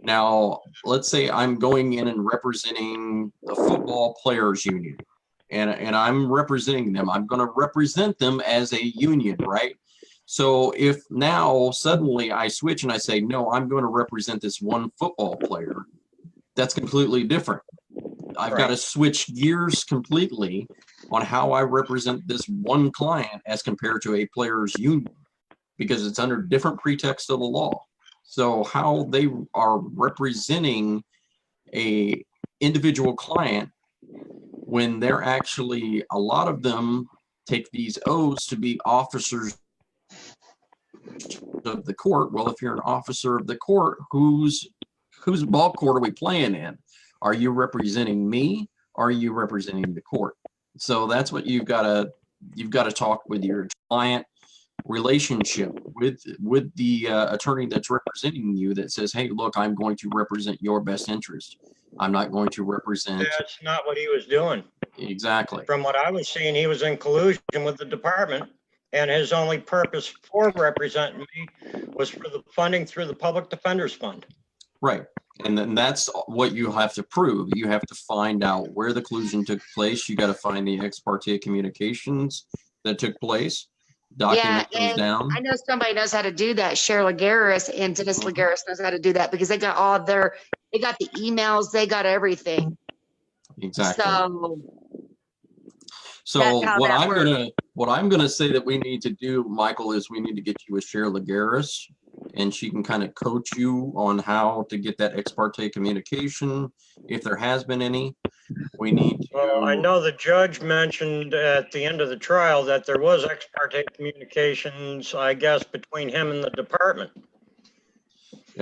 Now, let's say I'm going in and representing the football players union, and I'm representing them. I'm going to represent them as a union, right? So if now suddenly I switch and I say, no, I'm going to represent this one football player, that's completely different. I've got to switch gears completely on how I represent this one client as compared to a players union, because it's under different pretext of the law. So how they are representing a individual client when they're actually, a lot of them take these oaths to be officers of the court. Well, if you're an officer of the court, whose ball court are we playing in? Are you representing me? Or are you representing the court? So that's what you've got to talk with your client relationship with the attorney that's representing you, that says, hey, look, I'm going to represent your best interest. I'm not going to represent. That's not what he was doing. Exactly. From what I was seeing, he was in collusion with the department, and his only purpose for representing me was for the funding through the Public Defenders Fund. Right. And then that's what you have to prove. You have to find out where the collusion took place. You got to find the ex parte communications that took place, document those down. I know somebody knows how to do that. Cheryl Lagaris and Dennis Lagaris knows how to do that, because they got they got the emails, they got everything. Exactly. So that's how that what I'm gonna say that we need to do, Michael, is we need to get you with Cheryl Lagaris, and she can kind of coach you on how to get that ex parte communication, if there has been any. We need to. Well, I know the judge mentioned at the end of the trial that there was ex parte communications, I guess, between him and the department.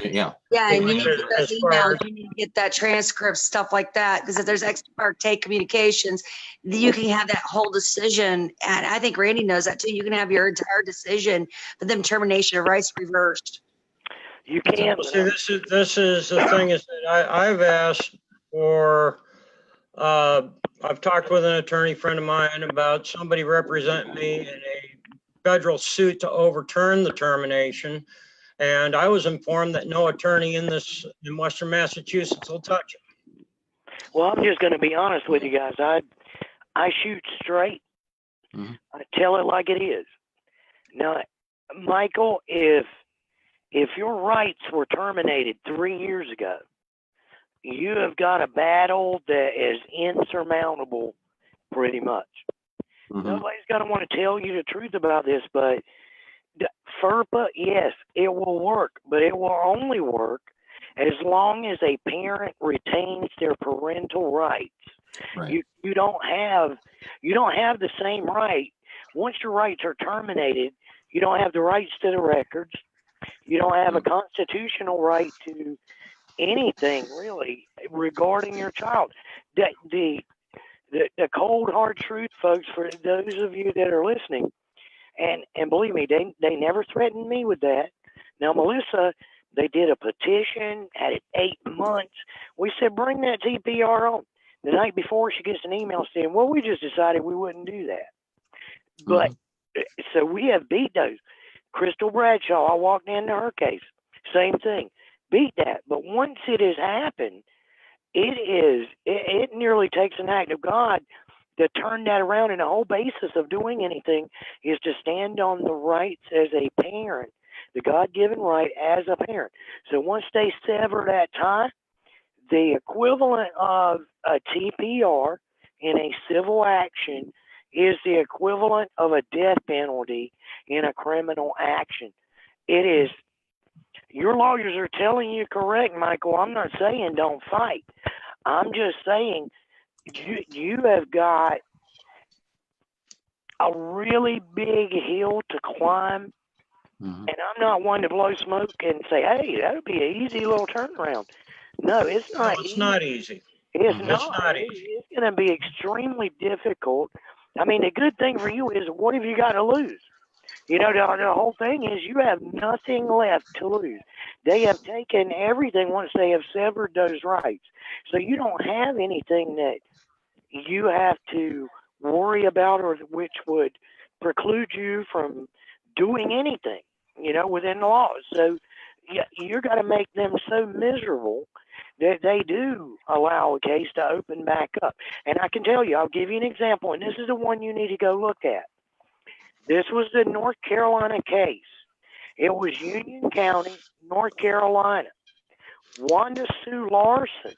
Yeah. Yeah, and you need to get As those far emails, as- you need to get that transcript, stuff like that, because if there's ex parte communications, you can have that whole decision. And I think Randy knows that too. You can have your entire decision, but then termination of rights reversed. You can't. See, this is the thing, is that I've asked for, I've talked with an attorney friend of mine about somebody representing me in a federal suit to overturn the termination. And I was informed that no attorney in Western Massachusetts will touch it. Well, I'm just going to be honest with you guys. I shoot straight. Mhm. I tell it like it is. Now, Michael, if your rights were terminated 3 years ago, you have got a battle that is insurmountable, pretty much. Mhm. Nobody's going to want to tell you the truth about this, but FERPA, yes, it will work, but it will only work as long as a parent retains their parental rights. Right. You don't have the same right. Once your rights are terminated, you don't have the rights to the records. You don't have a constitutional right to anything really regarding your child. The cold hard truth, folks, for those of you that are listening, and believe me, they never threatened me with that. Now, Melissa, they did a petition, had it 8 months. We said, bring that TPR on. The night before, she gets an email saying, well, we just decided we wouldn't do that. But so we have beat those. Crystal Bradshaw, I walked into her case, same thing, beat that. But once it has happened, it nearly takes an act of God to turn that around. And the whole basis of doing anything is to stand on the rights as a parent, the God-given right as a parent. So once they sever that tie, the equivalent of a TPR in a civil action is the equivalent of a death penalty in a criminal action. It is. Your lawyers are telling you correct, Michael. I'm not saying don't fight. I'm just saying you have got a really big hill to climb. And I'm not one to blow smoke and say, hey, that would be an easy little turnaround. No, it's not. No, it's not easy. It's It's not. not easy. It's going to be extremely difficult. I mean, the good thing for you is, what have you got to lose? You know, the whole thing is you have nothing left to lose. They have taken everything once they have severed those rights. So you don't have anything that you have to worry about or which would preclude you from doing anything, you know, within the laws. So you're got to make them so miserable that they do allow a case to open back up. And I can tell you, I'll give you an example, and this is the one you need to go look at. This was the North Carolina case. It was Union County, North Carolina. Wanda Sue Larson.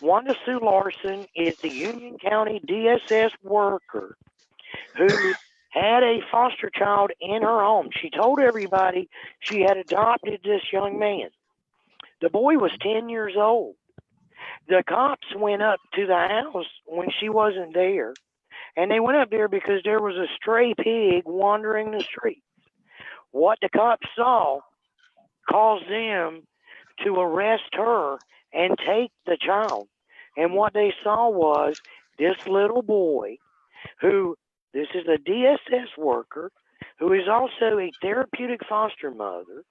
Wanda Sue Larson is the Union County DSS worker who had a foster child in her home. She told everybody she had adopted this young man. The boy was 10 years old. The cops went up to the house when she wasn't there. And they went up there because there was a stray pig wandering the streets. What the cops saw caused them to arrest her and take the child. And what they saw was this little boy who, this is a DSS worker, who is also a therapeutic foster mother.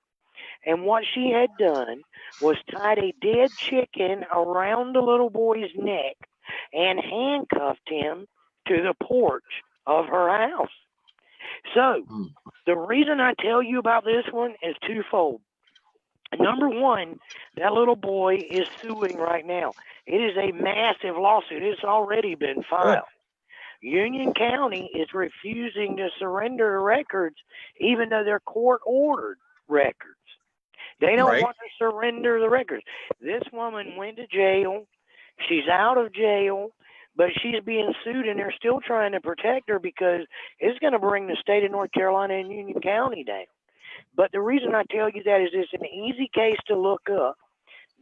And what she had done was tied a dead chicken around the little boy's neck and handcuffed him to the porch of her house. So the reason I tell you about this one is twofold. Number one, that little boy is suing right now. It is a massive lawsuit. It's already been filed. Union County is refusing to surrender records, even though they're court-ordered records. They don't want to surrender the records. This woman went to jail. She's out of jail, but she's being sued, and they're still trying to protect her because it's going to bring the state of North Carolina and Union County down. But the reason I tell you that is it's an easy case to look up.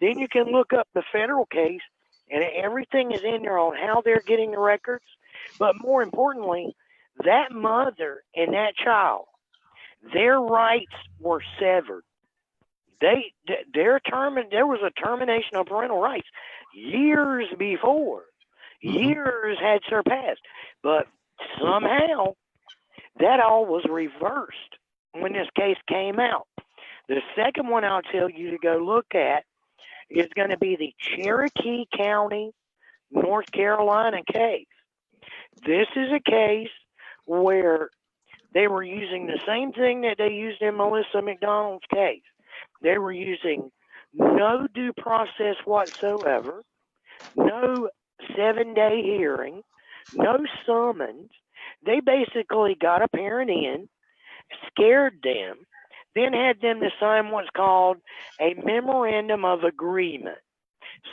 Then you can look up the federal case, and everything is in there on how they're getting the records. But more importantly, that mother and that child, their rights were severed. There was a termination of parental rights years before. Years had surpassed. But somehow that all was reversed when this case came out. The second one I'll tell you to go look at is going to be the Cherokee County, North Carolina case. This is a case where they were using the same thing that they used in Melissa McDonald's case. They were using no due process whatsoever, no 7-day hearing, no summons. They basically got a parent in, scared them, then had them to sign what's called a memorandum of agreement.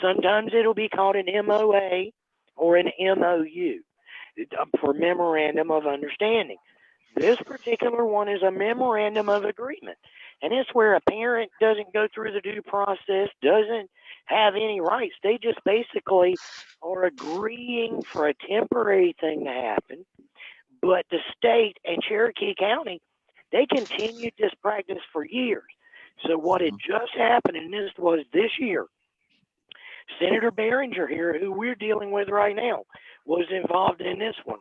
Sometimes it'll be called an MOA or an MOU for memorandum of understanding. This particular one is a memorandum of agreement. And it's where a parent doesn't go through the due process, doesn't have any rights. They just basically are agreeing for a temporary thing to happen. But the state and Cherokee County, they continued this practice for years. So what had just happened, and this was this year, Senator Behringer here, who we're dealing with right now, was involved in this one.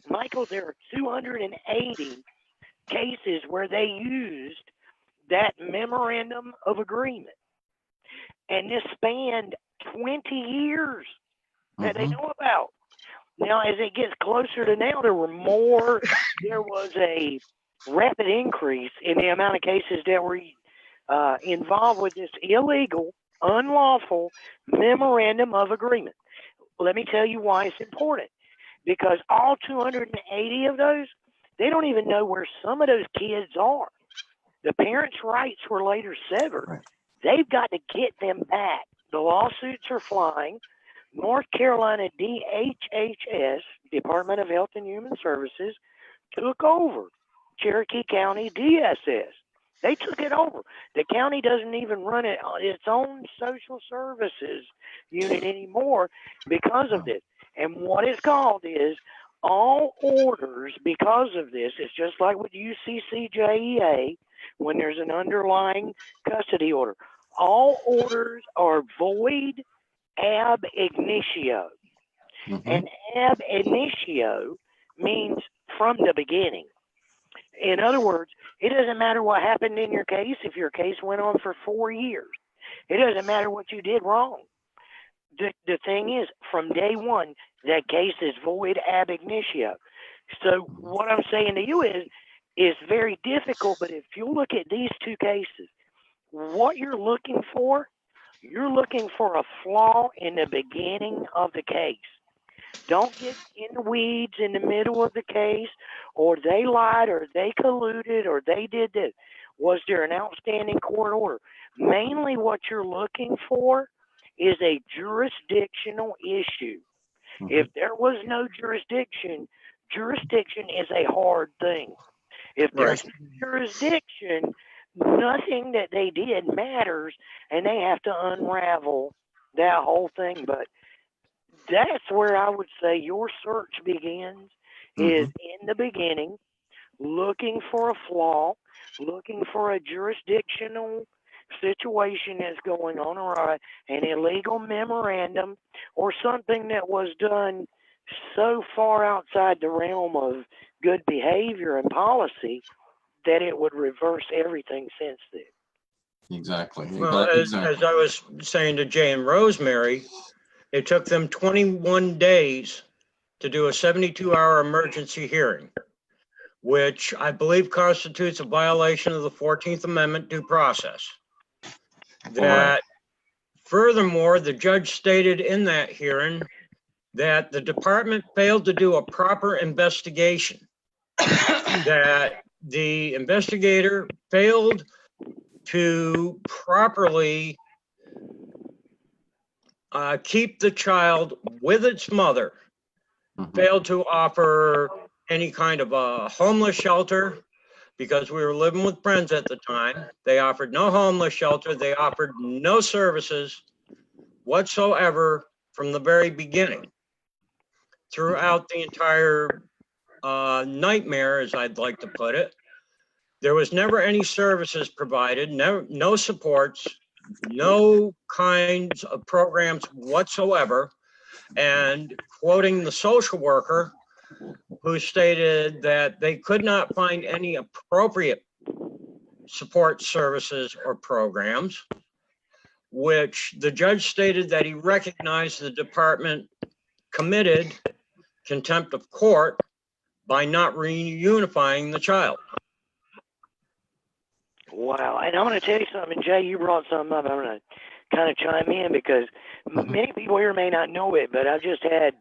Michael, there are 280 cases where they used that memorandum of agreement. And this spanned 20 years that they know about. Now, as it gets closer to now, there was a rapid increase in the amount of cases that were involved with this illegal, unlawful memorandum of agreement. Let me tell you why it's important. Because all 280 of those, they don't even know where some of those kids are. The parents' rights were later severed. Right. They've got to get them back. The lawsuits are flying. North Carolina DHHS, Department of Health and Human Services, took over Cherokee County DSS. They took it over. The county doesn't even run it on its own social services unit anymore because of this. And what it's called is all orders because of this. It's just like with UCCJEA when there's an underlying custody order. All orders are void ab initio. And ab initio means from the beginning. In other words, it doesn't matter what happened in your case if your case went on for 4 years. It doesn't matter what you did wrong. The thing is, from day one, that case is void ab initio. So what I'm saying to you is, it's very difficult, but if you look at these two cases, what you're looking for a flaw in the beginning of the case. Don't get in the weeds in the middle of the case, or they lied, or they colluded, or they did this. Was there an outstanding court order? Mainly what you're looking for is a jurisdictional issue. If there was no jurisdiction is a hard thing. If there's no jurisdiction, nothing that they did matters, and they have to unravel that whole thing. But that's where I would say your search begins, is in the beginning, looking for a flaw, looking for a jurisdictional situation that's going on, or an illegal memorandum, or something that was done so far outside the realm of good behavior and policy that it would reverse everything since then. Exactly. Well, as I was saying to Jay and Rosemary, it took them 21 days to do a 72-hour emergency hearing, which I believe constitutes a violation of the 14th Amendment due process. That furthermore, the judge stated in that hearing that the department failed to do a proper investigation, that the investigator failed to properly keep the child with its mother, failed to offer any kind of a homeless shelter, because we were living with friends at the time. They offered no homeless shelter. They offered no services whatsoever from the very beginning. Throughout the entire nightmare, as I'd like to put it, there was never any services provided, no supports, no kinds of programs whatsoever. And quoting the social worker, who stated that they could not find any appropriate support services or programs, which the judge stated that he recognized the department committed contempt of court by not reunifying the child. Wow. And I'm going to tell you something, Jay, you brought something up. I'm going to kind of chime in because many people here may not know it, but I just had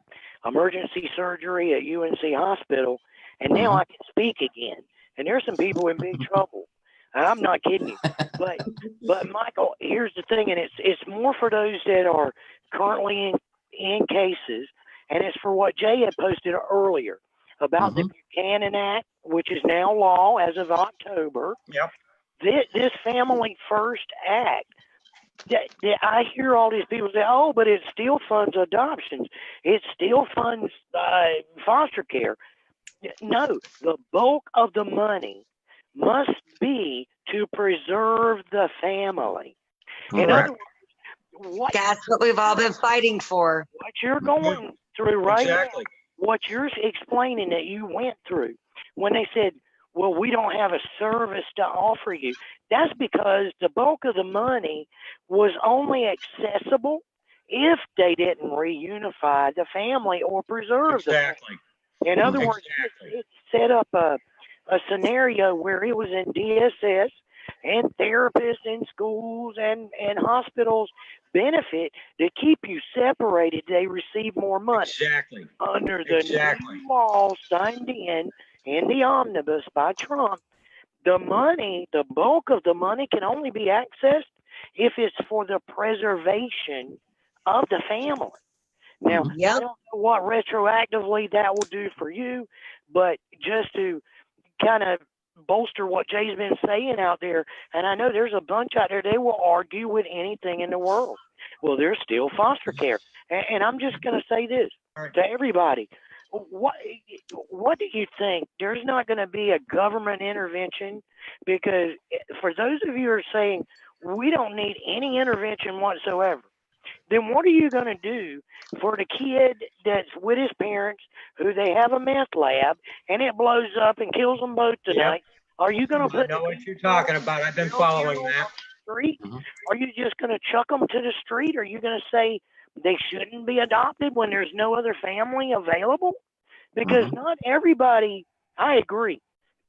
emergency surgery at UNC Hospital, and now I can speak again. And there's some people in big trouble. I'm not kidding you. But Michael, here's the thing, and it's more for those that are currently in cases, and it's for what Jay had posted earlier about the Buchanan Act, which is now law as of October. Yep. This Family First Act, I hear all these people say, oh, but it still funds adoptions. It still funds foster care. No, the bulk of the money must be to preserve the family. In Correct. other words, That's what we've all been fighting for. what you're going through right Exactly. now, what you're explaining that you went through, when they said, well, we don't have a service to offer you, that's because the bulk of the money was only accessible if they didn't reunify the family or preserve the family. Exactly. In other words, Exactly. it set up a scenario where it was in DSS and therapists in schools and hospitals benefit to keep you separated. They receive more money. Exactly. Under the Exactly. new law signed in the omnibus by Trump, the money, the bulk of the money can only be accessed if it's for the preservation of the family. Now, Mhm. I Yep. don't know what retroactively that will do for you, but just to kind of bolster what Jay's been saying out there, and I know there's a bunch out there, they will argue with anything in the world. Well, there's still foster care. And I'm just going to say this to everybody. What do you think? There's not going to be a government intervention, because for those of you who are saying we don't need any intervention whatsoever, then what are you going to do for the kid that's with his parents who they have a meth lab and it blows up and kills them both tonight? Are you going to I put know what you're talking about. I've been following that. street? Mhm. Are you just going to chuck them to the street? Are you going to say they shouldn't be adopted when there's no other family available? Because Mhm. not everybody, I agree,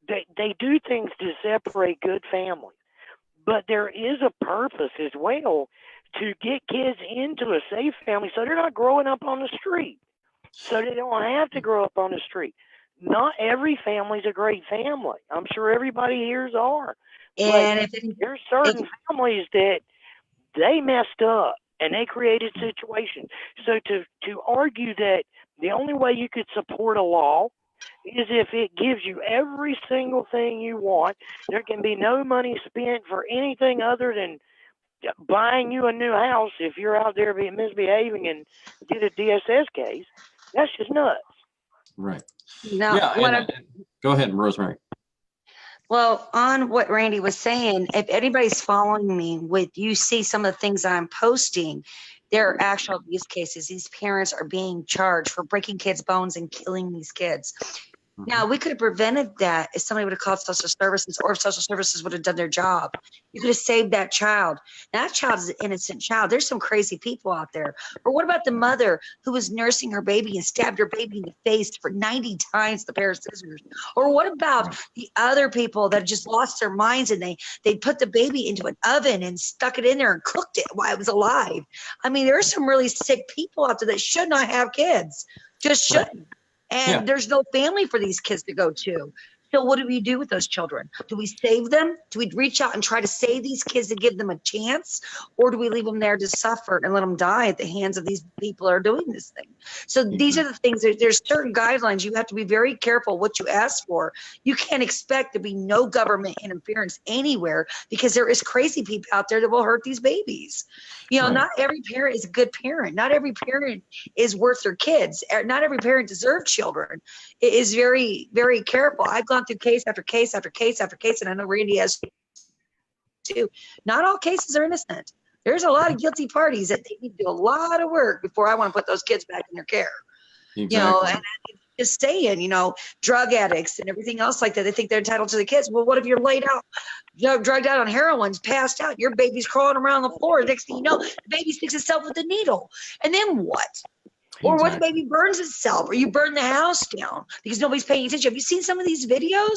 they do things to separate good families. But there is a purpose as well to get kids into a safe family so they're not growing up on the street. So they don't have to grow up on the street. Not every family's a great family. I'm sure everybody here's are. And if it, There's certain families that they messed up and they created situations. So to argue that the only way you could support a law is if it gives you every single thing you want, there can be no money spent for anything other than buying you a new house if you're out there misbehaving and get a DSS case, that's just nuts. Right. now, Yeah. what And, go ahead, Rosemary. well, on what Randy was saying, if anybody's following me with, you see some of the things I'm posting, there are actual abuse cases. These parents are being charged for breaking kids' bones and killing these kids. Now, we could have prevented that if somebody would have called social services, or if social services would have done their job. You could have saved that child. That child is an innocent child. There's some crazy people out there. Or what about the mother who was nursing her baby and stabbed her baby in the face for 90 times the pair of scissors? Or what about the other people that just lost their minds and they put the baby into an oven and stuck it in there and cooked it while it was alive? I mean, there are some really sick people out there that should not have kids. Just shouldn't. And there's no family for these kids to go to. So what do we do with those children? Do we save them? Do we reach out and try to save these kids to give them a chance? Or do we leave them there to suffer and let them die at the hands of these people that are doing this thing? So these are the things, there's certain guidelines. You have to be very careful what you ask for. You can't expect to be no government interference anywhere, because there is crazy people out there that will hurt these babies. You know, not every parent is a good parent. Not every parent is worth their kids. Not every parent deserves children. It is very, very careful. I've gone through case after case after case after case, and I know Randy has too. Not all cases are innocent. There's a lot of guilty parties that they need to do a lot of work before I want to put those kids back in their care. Exactly. You know, and just saying, you know, drug addicts and everything else like that, they think they're entitled to the kids. Well, what if you're laid out, you know, drugged out on heroin, passed out, your baby's crawling around the floor, next thing you know, the baby sticks itself with a needle, and then what? Or what if the baby burns itself, or you burn the house down because nobody's paying attention? Have you seen some of these videos?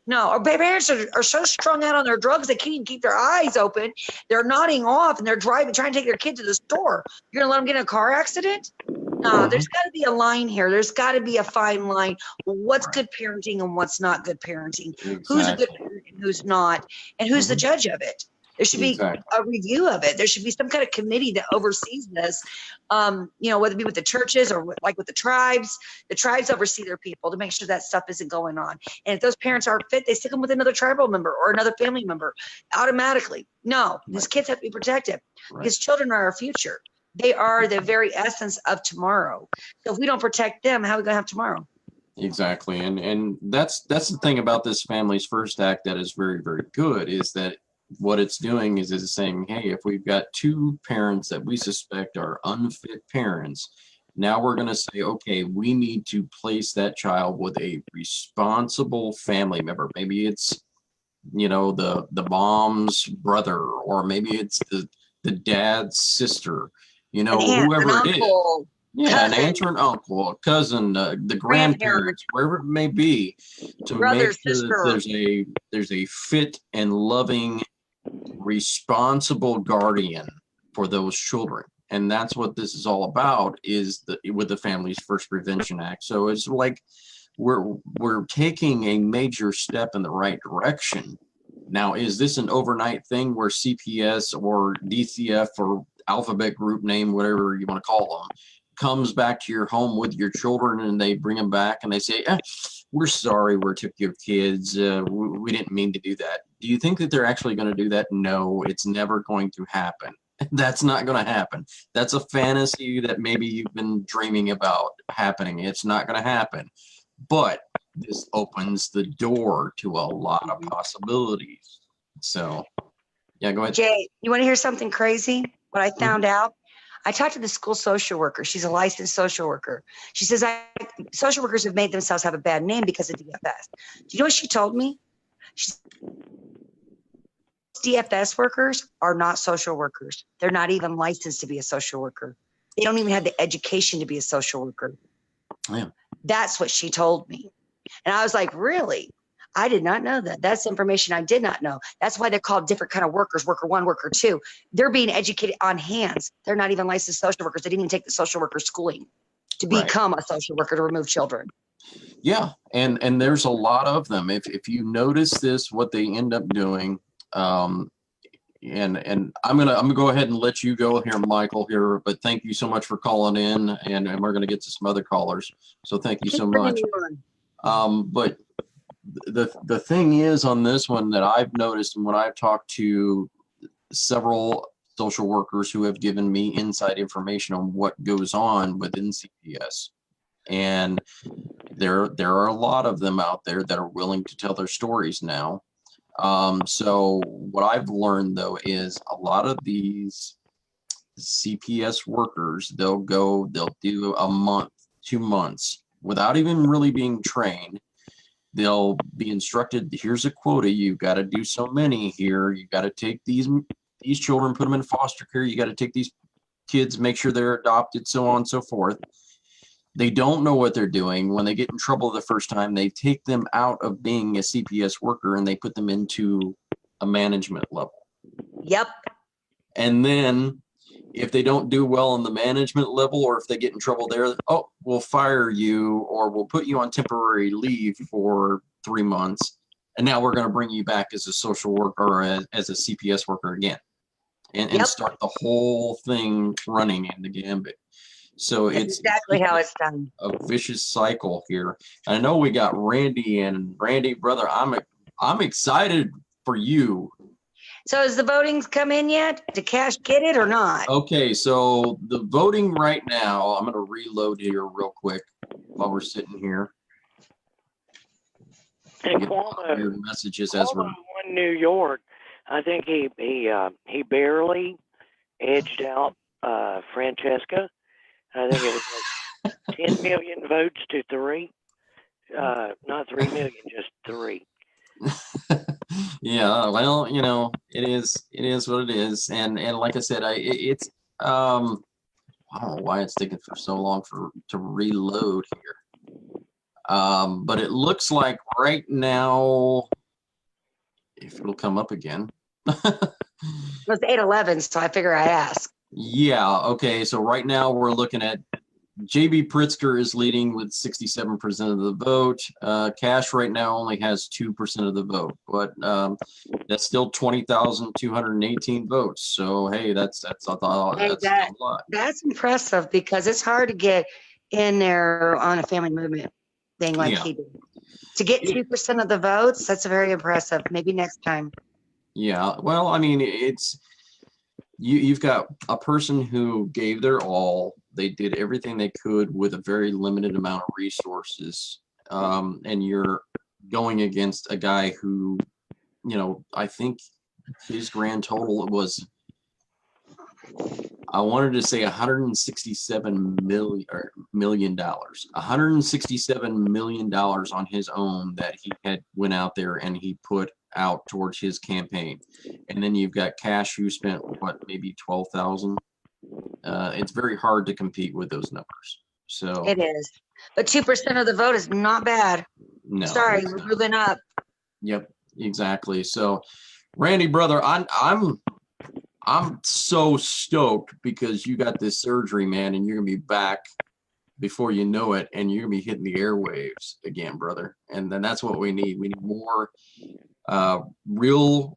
No, our parents are so strung out on their drugs they can't even keep their eyes open. They're nodding off and they're driving, trying to take their kid to the store. You're gonna let them get in a car accident? No, there's got to be a line here. There's got to be a fine line. What's good parenting and what's not good parenting? Who's a good parent and who's not? And who's the judge of it? There should be a review of it. There should be some kind of committee that oversees this, you know, whether it be with the churches or like with the tribes. The tribes oversee their people to make sure that stuff isn't going on. And if those parents aren't fit, they stick them with another tribal member or another family member automatically. No, these kids have to be protected because children are our future. They are the very essence of tomorrow. So if we don't protect them, how are we going to have tomorrow? Exactly. And that's the thing about this Families First Act that is very, very good, is that what it's doing is it's saying, hey, if we've got two parents that we suspect are unfit parents, now we're going to say, okay, we need to place that child with a responsible family member. Maybe it's, you know, the mom's brother, or maybe it's the dad's sister, you know, An aunt, whoever an it is. uncle, Yeah, an cousin, aunt or an uncle, a cousin, the grandparent, grandparents, wherever it may be, to brother, make sure that sister. there's a fit and loving, responsible guardian for those children. And that's what this is all about, is with the Families First Prevention Act. So it's like we're taking a major step in the right direction. Now, is this an overnight thing where CPS or DCF or alphabet group name, whatever you want to call them, comes back to your home with your children and they bring them back and they say, we're sorry we took your kids. We didn't mean to do that. Do you think that they're actually going to do that? No, it's never going to happen. That's not going to happen. That's a fantasy that maybe you've been dreaming about happening. It's not going to happen. But this opens the door to a lot of possibilities. So, yeah, go ahead. Jay, you want to hear something crazy? What I found out? I talked to the school social worker. She's a licensed social worker. She says, social workers have made themselves have a bad name because of DFS. Do you know what she told me? DFS workers are not social workers. They're not even licensed to be a social worker. They don't even have the education to be a social worker. Yeah. That's what she told me. And I was like, really? I did not know that. That's information I did not know. That's why they're called different kind of workers, worker one, worker two. They're being educated on hands. They're not even licensed social workers. They didn't even take the social worker schooling to become a social worker to remove children. Yeah, and there's a lot of them. If you notice this, what they end up doing, and I'm gonna go ahead and let you go here, Michael, here, but thank you so much for calling in, and we're gonna get to some other callers. So thank you so much. But the thing is on this one that I've noticed, and when I've talked to several social workers who have given me inside information on what goes on within CPS, and there are a lot of them out there that are willing to tell their stories now. So what I've learned though is a lot of these CPS workers, they'll do a month, 2 months without even really being trained. They'll be instructed, here's a quota, you've got to do so many here, you got to take these children, put them in foster care, you got to take these kids, make sure they're adopted, so on and so forth. They don't know what they're doing. When they get in trouble the first time, they take them out of being a CPS worker and they put them into a management level. Yep. And then if they don't do well on the management level, or if they get in trouble there, oh, we'll fire you, or we'll put you on temporary leave for 3 months. And now we're going to bring you back as a social worker or as a CPS worker again, and start the whole thing running in the gambit. So That's it's exactly how it's done. A vicious cycle here. I know we got Randy, and Randy, brother, I'm excited for you. So has the voting's come in yet? Did Cash get it or not? Okay, so the voting right now, I'm going to reload here real quick while we're sitting here. And Get your messages as we're Cuomo won New York. I think he barely edged out Francesca. I think it was like 10 million votes to 3. Not 3 million, just 3. Yeah, well, you know, it is what it is, and like I said, it's I don't know why it's taking for so long to reload here. But it looks like right now, if it'll come up again. It was 8-11, so I figure I'd ask. Yeah, okay, so right now we're looking at JB Pritzker is leading with 67% of the vote. Cash right now only has 2% of the vote, but that's still 20,218 votes. So hey, that's a lot. That's impressive because it's hard to get in there on a family movement thing like he did. To get 2% of the votes, that's very impressive. Maybe next time. Yeah, well, I mean, you've got a person who gave their all. They did everything they could with a very limited amount of resources. and you're going against a guy who, you know, I think his grand total was, I wanted to say $167 million, $167 million on his own that he had went out there and he put out towards his campaign. And then you've got Cash, who spent what, maybe 12,000. It's very hard to compete with those numbers. So It is. But 2% of the vote is not bad. no, Sorry, it's we're not. moving up. Yep, exactly. So, Randy, brother, I'm so stoked because you got this surgery, man, and you're gonna be back before you know it, and you're gonna be hitting the airwaves again, brother. And then that's what we need. We need more real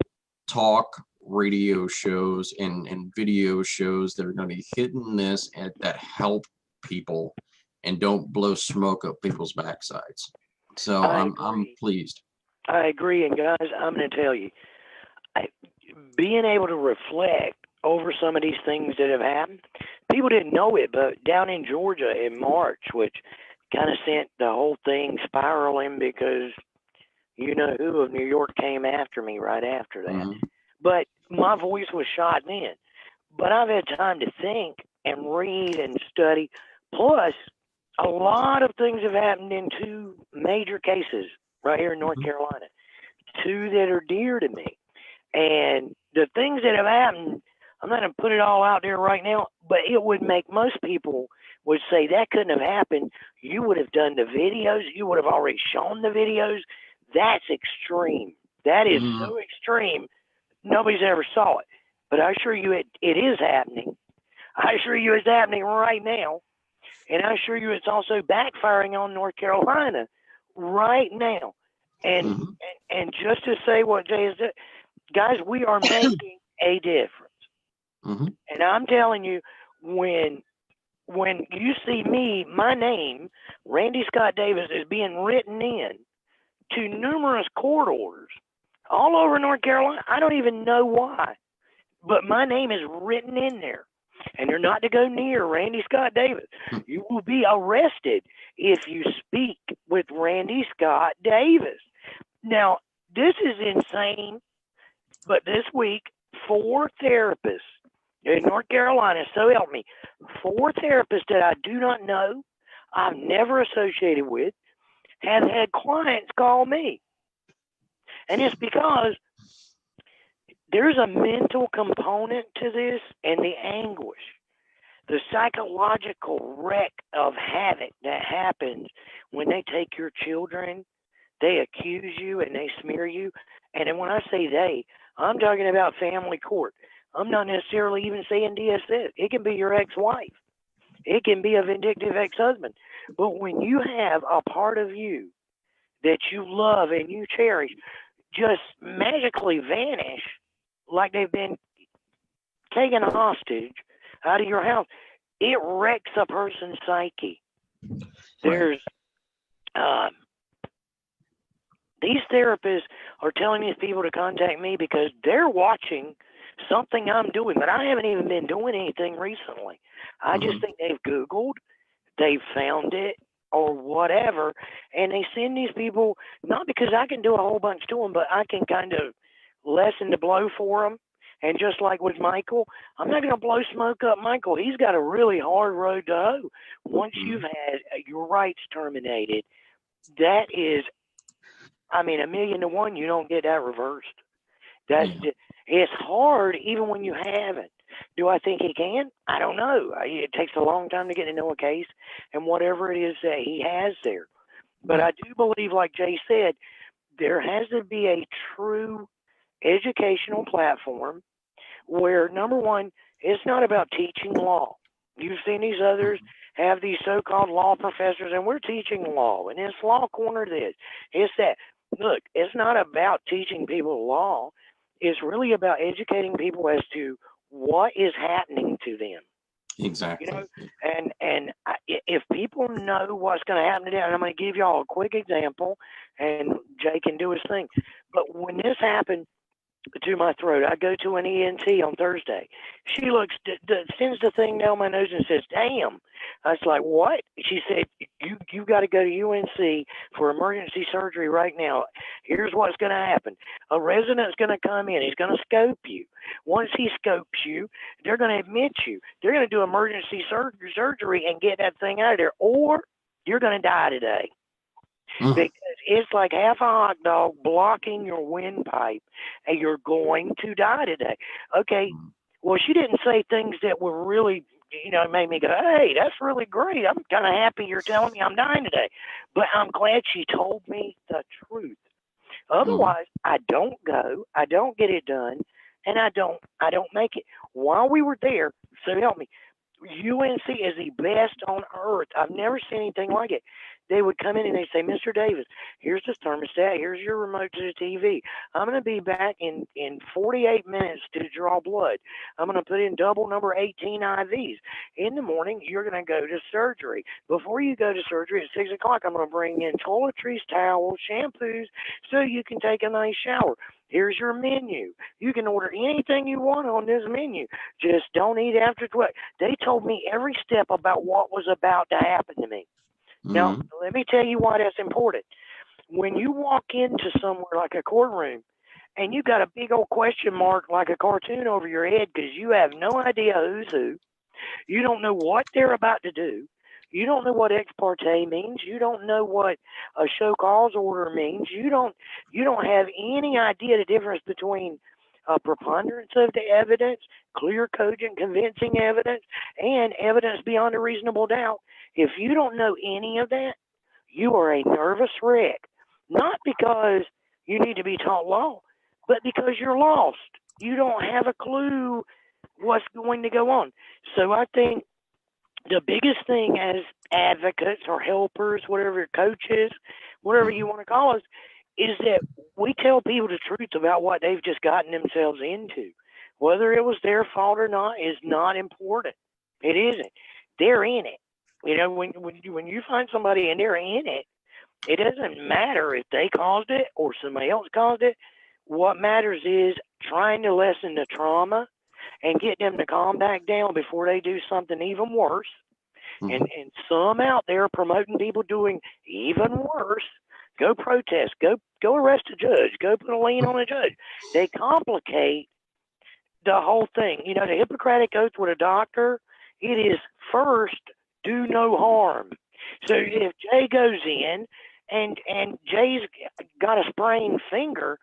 talk radio shows and video shows that are gonna be hitting this and that help people and don't blow smoke up people's backsides. So I'm agree. pleased. I agree. And guys, I'm going to tell you, being able to reflect over some of these things that have happened, people didn't know it, but down in Georgia in March, which kind of sent the whole thing spiraling because you know who of New York came after me right after that. Mhm. But my voice was shot then. But I've had time to think and read and study. Plus, a lot of things have happened in two major cases right here in North Carolina, two that are dear to me. And the things that have happened, I'm not going to put it all out there right now, but it would make most people would say that couldn't have happened. You would have done the videos. You would have already shown the videos. That's extreme. That is so extreme. Nobody's ever saw it. But I assure you it is happening. I assure you it's happening right now. And I assure you it's also backfiring on North Carolina right now. And and just to say what Jay has said, guys, we are making a difference. And I'm telling you, when you see me, my name, Randy Scott Davis, is being written in to numerous court orders all over North Carolina. I don't even know why, but my name is written in there. And you're not to go near Randy Scott Davis. You will be arrested if you speak with Randy Scott Davis. Now, this is insane, but this week, 4 therapists in North Carolina, so help me, 4 therapists that I do not know, I've never associated with, have had clients call me. And it's because there's a mental component to this and the anguish, the psychological wreck of havoc that happens when they take your children, they accuse you and they smear you. And then when I say they, I'm talking about family court. I'm not necessarily even saying DSS. It can be your ex-wife. It can be a vindictive ex-husband. But when you have a part of you that you love and you cherish just magically vanish like they've been taken hostage out of your house, it wrecks a person's psyche. There's these therapists are telling these people to contact me because they're watching something I'm doing, but I haven't even been doing anything recently. I just think they've Googled, they've found it, or whatever, and they send these people, not because I can do a whole bunch to them, but I can kind of lessen the blow for them. And just like with Michael, I'm not going to blow smoke up Michael. He's got a really hard road to hoe. Once you've had your rights terminated, that is, I mean, 1,000,000 to 1, you don't get that reversed. That's it's hard even when you haven't. Do I think he can? I don't know. It takes a long time to get to know a case and whatever it is that he has there. But I do believe, like Jay said, there has to be a true educational platform where, number one, it's not about teaching law. You've seen these others have these so-called law professors, and we're teaching law, and it's law corner this, it's that. Look, it's not about teaching people law. It's really about educating people as to what is happening to them. Exactly. You know, and if people know what's going to happen to them, and I'm going to give y'all a quick example, and Jay can do his thing. But when this happened to my throat, I go to an ENT on Thursday. She sends the thing down my nose and says, "Damn." I was like, "What?" She said, you've got to go to UNC for emergency surgery right now. Here's what's going to happen. A resident's going to come in. He's going to scope you. Once he scopes you, they're going to admit you. They're going to do emergency surgery and get that thing out of there, or you're going to die today. Because it's like half a hot dog blocking your windpipe, and you're going to die today. Okay, well, she didn't say things that were really, made me go, hey, that's really great. I'm kind of happy you're telling me I'm dying today. But I'm glad she told me the truth. Otherwise, I don't go, I don't get it done, and I don't make it. While we were there, so help me, UNC is the best on earth. I've never seen anything like it. They would come in and they'd say, Mr. Davis, here's the thermostat, here's your remote to the TV. I'm going to be back in 48 minutes to draw blood. I'm going to put in double number 18 IVs. In the morning, you're going to go to surgery. Before you go to surgery at 6 o'clock, I'm going to bring in toiletries, towels, shampoos, so you can take a nice shower. Here's your menu. You can order anything you want on this menu. Just don't eat after 12. They told me every step about what was about to happen to me. Now, let me tell you why that's important. When you walk into somewhere like a courtroom and you got a big old question mark like a cartoon over your head because you have no idea who's who, you don't know what they're about to do, you don't know what ex parte means, you don't know what a show cause order means, you don't have any idea the difference between a preponderance of the evidence, clear, cogent, convincing evidence, and evidence beyond a reasonable doubt. If you don't know any of that, you are a nervous wreck. Not because you need to be taught law, but because you're lost. You don't have a clue what's going to go on. So I think the biggest thing as advocates or helpers, whatever, coaches, whatever you want to call us, is that we tell people the truth about what they've just gotten themselves into. Whether it was their fault or not is not important. It isn't. They're in it. When you find somebody and they're in it, it doesn't matter if they caused it or somebody else caused it. What matters is trying to lessen the trauma and get them to calm back down before they do something even worse. And some out there promoting people doing even worse. Go protest. Go arrest a judge. Go put a lien on a judge. They complicate the whole thing. The Hippocratic Oath with a doctor, it is first, do no harm. So if Jay goes in and Jay's got a sprained finger,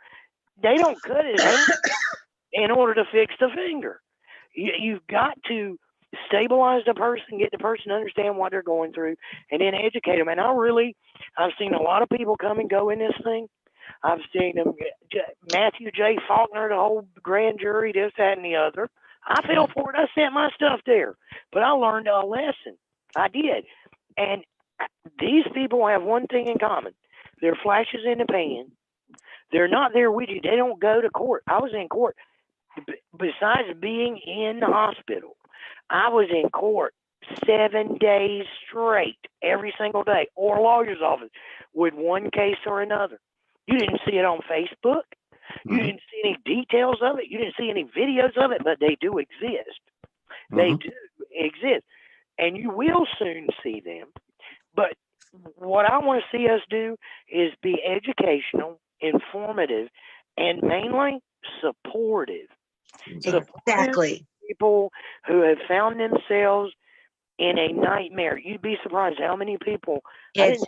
they don't cut his hand in order to fix the finger. You've got to stabilize the person, get the person to understand what they're going through, and then educate them. And I've seen a lot of people come and go in this thing. I've seen them, Matthew J. Faulkner, the whole grand jury, this, that, and the other. I fell for it. I sent my stuff there. But I learned a lesson. I did. And these people have one thing in common. They're flashes in the pan. They're not there with you. They don't go to court. I was in court. Besides being in the hospital, I was in court 7 days straight, every single day, or lawyer's office with one case or another. You didn't see it on Facebook. You didn't see any details of it. You didn't see any videos of it, but they do exist. They do exist. And you will soon see them. But what I want to see us do is be educational, informative, and mainly supportive. Exactly. People who have found themselves in a nightmare. You'd be surprised how many people. It's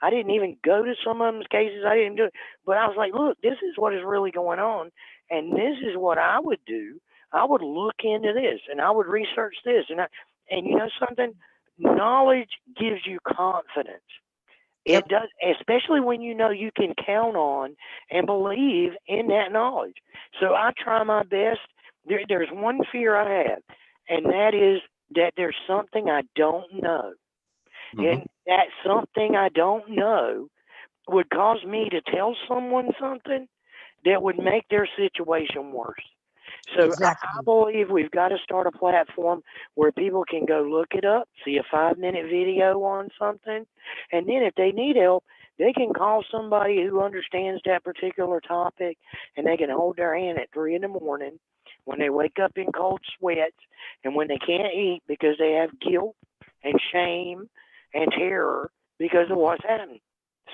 I didn't even go to some of them's cases. I didn't do it. But I was like, look, this is what is really going on. And this is what I would do. I would look into this and I would research this. And you know something? Knowledge gives you confidence. It does, especially when you know you can count on and believe in that knowledge. So I try my best. There's one fear I have, and that is that there's something I don't know. And that something I don't know would cause me to tell someone something that would make their situation worse. So I believe we've got to start a platform where people can go look it up, see a 5-minute video on something, and then if they need help, they can call somebody who understands that particular topic, and they can hold their hand at 3 a.m. when they wake up in cold sweats and when they can't eat because they have guilt and shame and terror because of what's happening.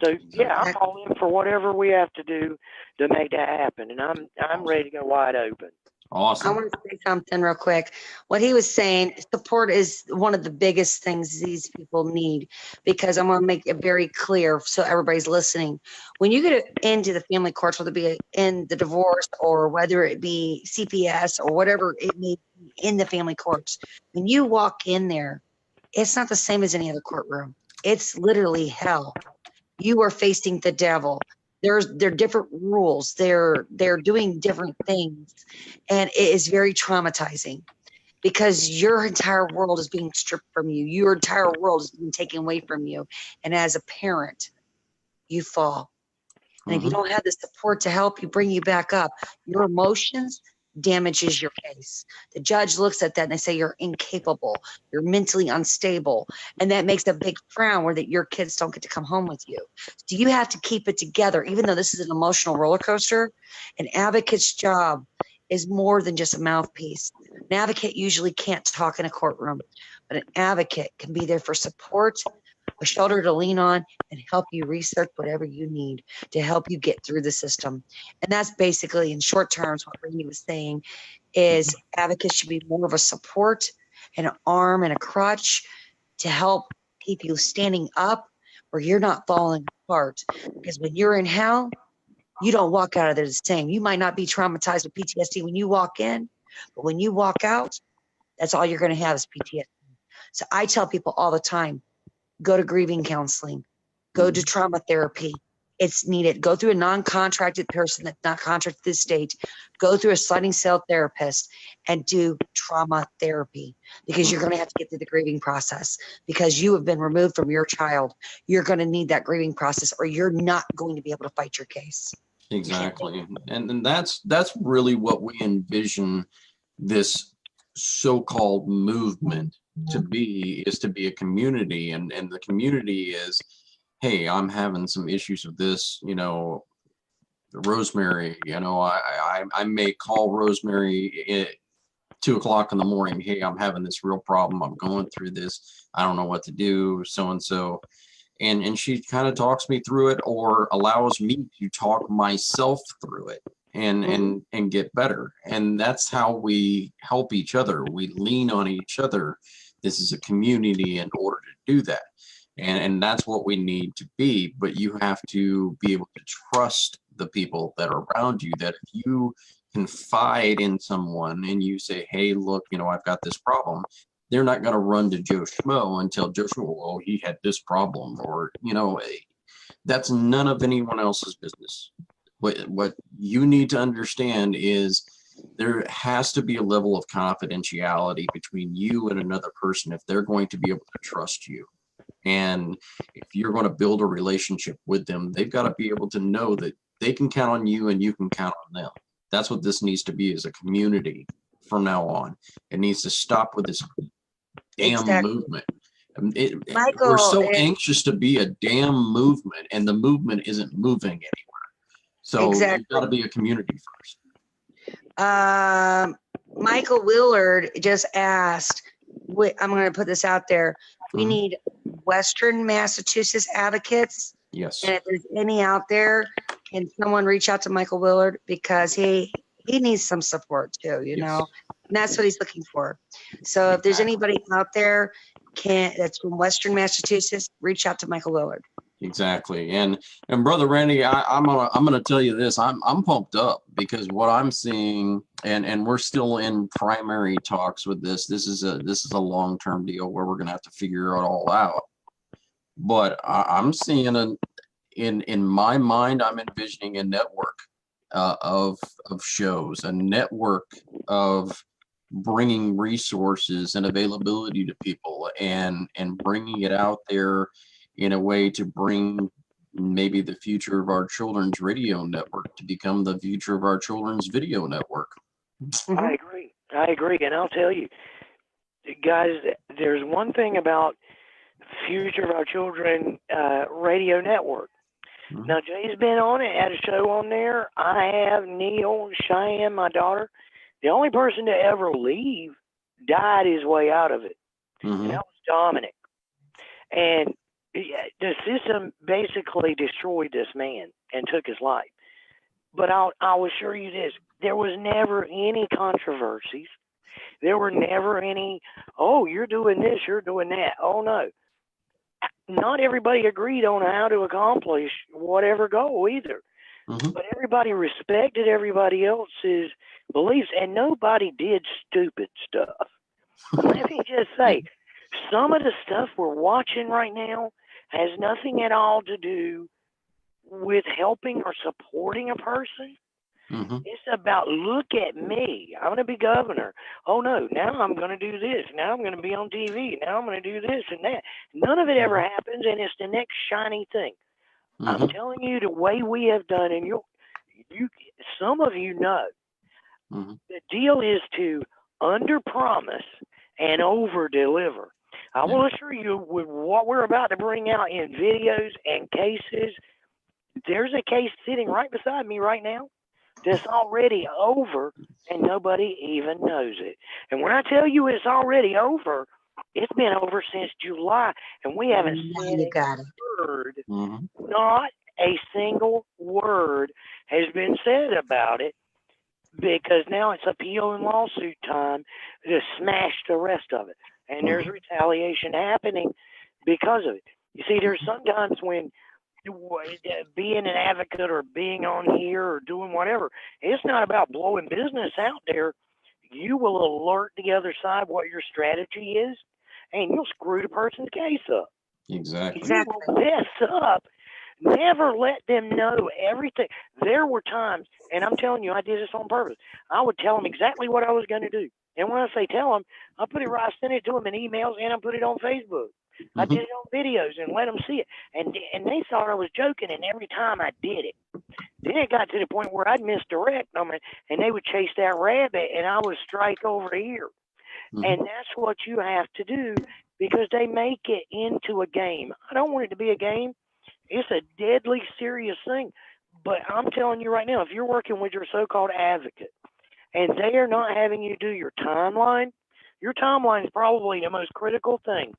So yeah, I'm all in for whatever we have to do to make that happen, and I'm ready to go wide open. I Awesome. want to say something real quick. What he was saying, support is one of the biggest things these people need, because I'm going to make it very clear so everybody's listening. When you get into the family courts, whether it be in the divorce or whether it be CPS or whatever it may be in the family courts, when you walk in there, it's not the same as any other courtroom. It's literally hell. You are facing the devil. They're different rules. They're doing different things, and it is very traumatizing because your entire world is being stripped from you. Your entire world is being taken away from you, and as a parent, you fall. And if you don't have the support to help you bring you back up, your emotions damages your case. The judge looks at that and they say you're incapable, you're mentally unstable, and that makes a big frown where that your kids don't get to come home with you. So you have to keep it together, even though this is an emotional roller coaster. An advocate's job is more than just a mouthpiece. An advocate usually can't talk in a courtroom, but an advocate can be there for support, a shoulder to lean on, and help you research whatever you need to help you get through the system. And that's basically, in short terms, what Randy was saying is advocates should be more of a support, an arm and a crutch to help keep you standing up where you're not falling apart. Because when you're in hell, you don't walk out of there the same. You might not be traumatized with PTSD when you walk in, but when you walk out, that's all you're going to have is PTSD. So I tell people all the time, go to grieving counseling, go to trauma therapy. It's needed. Go through a non-contracted person that's not contracted to the state. Go through a sliding scale therapist and do trauma therapy, because you're going to have to get through the grieving process because you have been removed from your child. You're going to need that grieving process or you're not going to be able to fight your case. Exactly. And that's really what we envision this so-called movement to be, is to be a community. And the community is, hey, I'm having some issues with this, Rosemary, I may call Rosemary at 2:00 in the morning. Hey, I'm having this real problem. I'm going through this. I don't know what to do, so-and-so. And she kind of talks me through it, or allows me to talk myself through it and get better. And that's how we help each other. We lean on each other. This is a community in order to do that. And that's what we need to be. But you have to be able to trust the people that are around you, that if you confide in someone and you say, hey, look, I've got this problem, they're not going to run to Joe Schmo and tell Joe Schmo, well, he had this problem, or, that's none of anyone else's business. What you need to understand is there has to be a level of confidentiality between you and another person if they're going to be able to trust you. And if you're going to build a relationship with them, they've got to be able to know that they can count on you and you can count on them. That's what this needs to be, as a community from now on. It needs to stop with this damn movement. Michael, we're so anxious to be a damn movement, and the movement isn't moving anywhere. So you've got to be a community first. Michael Willard just asked, I'm going to put this out there. We need Western Massachusetts advocates. Yes. And if there's any out there, can someone reach out to Michael Willard, because he needs some support too, and that's what he's looking for. So if there's anybody out there that's from Western Massachusetts, reach out to Michael Willard. Exactly. And Brother Randy, I'm gonna tell you this. I'm pumped up because what I'm seeing, and we're still in primary talks with this. This is a long-term deal where we're gonna have to figure it all out. But I'm seeing in my mind, I'm envisioning a network of shows, a network of bringing resources and availability to people, and bringing it out there in a way to bring maybe the future of our children's radio network to become the future of our children's video network. I agree. And I'll tell you, guys, there's one thing about future of our children radio network. Now, Jay's been on it, had a show on there. I have, Neil, Cheyenne, my daughter. The only person to ever leave died his way out of it. And that was Dominic. And the system basically destroyed this man and took his life. But I'll assure you this, there was never any controversies. There were never any, oh, you're doing this, you're doing that. Oh, no. Not everybody agreed on how to accomplish whatever goal either. Mhm. But everybody respected everybody else's beliefs, and nobody did stupid stuff. Let me just say, some of the stuff we're watching right now has nothing at all to do with helping or supporting a person. Mhm. It's about, look at me. I'm going to be governor. Oh, no, now I'm going to do this. Now I'm going to be on TV. Now I'm going to do this and that. None of it ever happens, and it's the next shiny thing. I'm Mhm. telling you, the way we have done, and some of you know, Mhm. the deal is to under-promise and over-deliver. I will assure you, with what we're about to bring out in videos and cases, there's a case sitting right beside me right now that's already over, and nobody even knows it. And when I tell you it's already over, it's been over since July, and we haven't Now said you a got it. word. Mhm. Not a single word has been said about it, because now it's appeal and lawsuit time to smash the rest of it. And there's retaliation happening because of it. You see, there's sometimes when being an advocate or being on here or doing whatever, it's not about blowing business out there. You will alert the other side what your strategy is, and you'll screw the person's case up. Exactly. You will mess up. Never let them know everything. There were times, and I'm telling you, I did this on purpose. I would tell them exactly what I was going to do. And when I say tell them, I put it right, I send it to them in emails, and I put it on Facebook. I did it on videos and let them see it. And they thought I was joking, and every time I did it. Then it got to the point where I'd misdirect them, and they would chase that rabbit, and I would strike over here. And that's what you have to do, because they make it into a game. I don't want it to be a game. It's a deadly serious thing. But I'm telling you right now, if you're working with your so-called advocate and they are not having you do your timeline is probably the most critical thing.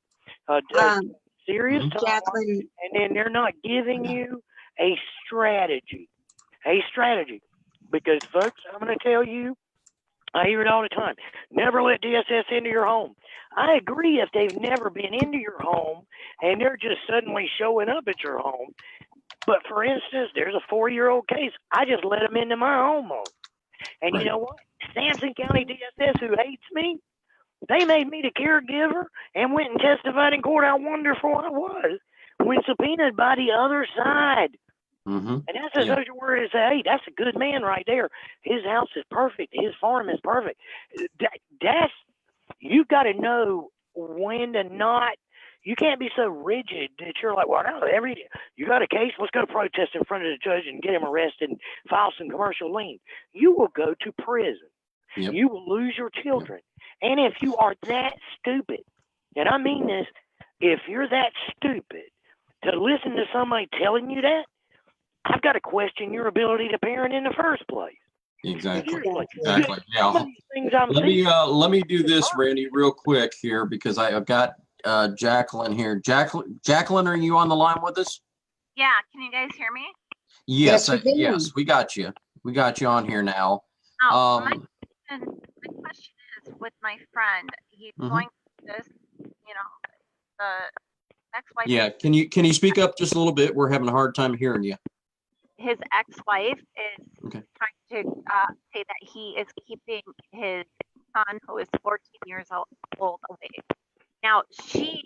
Serious timeline, Jacqueline, and then they're not giving you a strategy. Because, folks, I'm going to tell you, I hear it all the time. Never let DSS into your home. I agree if they've never been into your home and they're just suddenly showing up at your home. But for instance, there's a 4-year-old case. I just let them into my home. And you know what? Sampson County DSS, who hates me, they made me the caregiver and went and testified in court how wonderful I was when subpoenaed by the other side. And that's a social worker to say, hey, that's a good man right there. His house is perfect. His farm is perfect. You've got to know when to not. You can't be so rigid that you're like, well, no, you got a case, let's go protest in front of the judge and get him arrested and file some commercial lien. You will go to prison. You will lose your children. And if you are that stupid, and I mean this, if you're that stupid to listen to somebody telling you that, I've got to question your ability to parent in the first place. Exactly. Seriously. Exactly. Some of Yeah. these things I'm Let seeing. me let me do this, Randy, real quick here, because I've got Jacqueline here. Jacqueline, are you on the line with us? Yeah, can you guys hear me? Yes. Yes, we can. Yes, we got you. We got you on here now. Oh, my question is with my friend. He's going through this, the ex-wife. Yeah. Can you speak up just a little bit? We're having a hard time hearing you. His ex-wife is Okay. trying to say that he is keeping his son, who is 14 years old, away. Now, she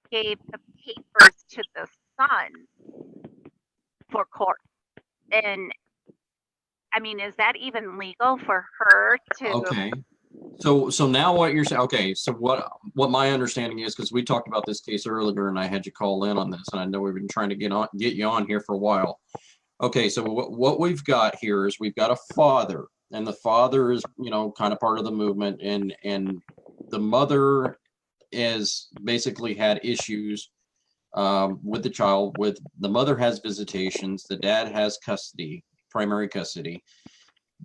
gave the papers to the son for court. And I mean, is that even legal for her to? Okay. So now what you're saying, okay, so what my understanding is, because we talked about this case earlier and I had you call in on this, and I know we've been trying to get you on here for a while. Okay, so what we've got here is we've got a father, and the father is, kind of part of the movement, and the mother has basically had issues with the child. With the mother has visitations, the dad has custody, primary custody.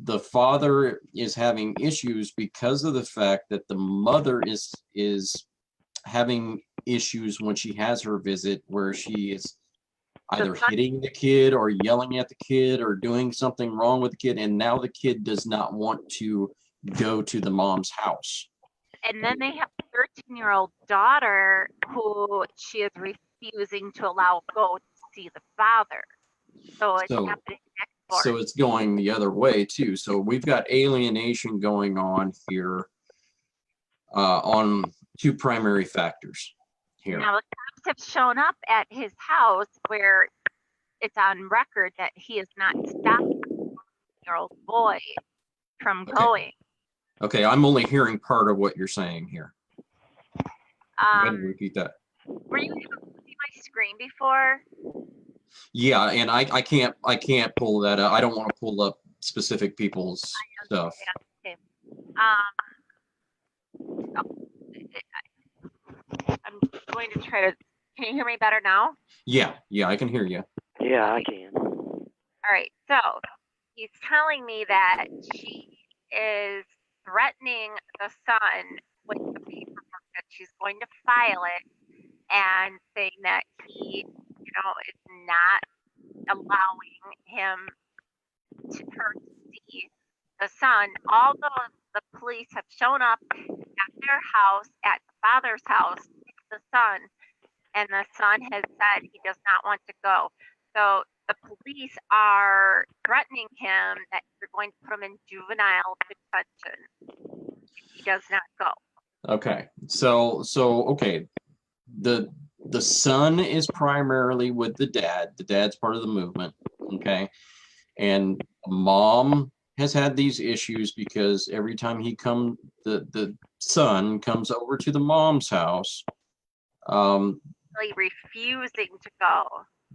The father is having issues because of the fact that the mother is having issues when she has her visit where she is either son- hitting the kid or yelling at the kid or doing something wrong with the kid, and now the kid does not want to go to the mom's house. And then they have a 13-year-old daughter who she is refusing to allow go to see the father. So it's So- happening next door. So it's going the other way too. So we've got alienation going on here on two primary factors here. Now the cops have shown up at his house where it's on record that he is not stopping the 14-year-old boy from Okay. going. Okay, I'm only hearing part of what you're saying here. Go ahead and Um, repeat that. were you able to see my screen before? Yeah, and I can't pull that up. I don't want to pull up specific people's stuff. Okay. Um, I'm going to try to. Can you hear me better now? Yeah, I can hear you. Yeah, I can. All right. So he's telling me that she is threatening the son with the paperwork that she's going to file it, and saying that he, is not allowing her to see the son. Although the police have shown up at their house, at the father's house, to pick the son, and the son has said he does not want to go. So the police are threatening him that they're going to put him in juvenile detention if he does not go. Okay, so okay, the son is primarily with the dad. The dad's part of the movement. Okay, and mom has had these issues because every time the son comes over to the mom's house, Really refusing to go.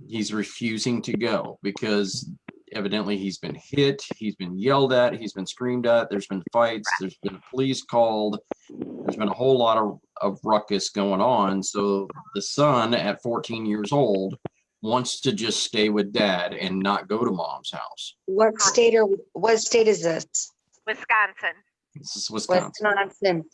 he's refusing to go because evidently he's been hit, he's been yelled at, he's been screamed at, there's been fights, there's been police called, there's been a whole lot of ruckus going on. So the son at 14 years old wants to just stay with dad and not go to mom's house. What state is this? Wisconsin. This is Wisconsin. Wisconsin.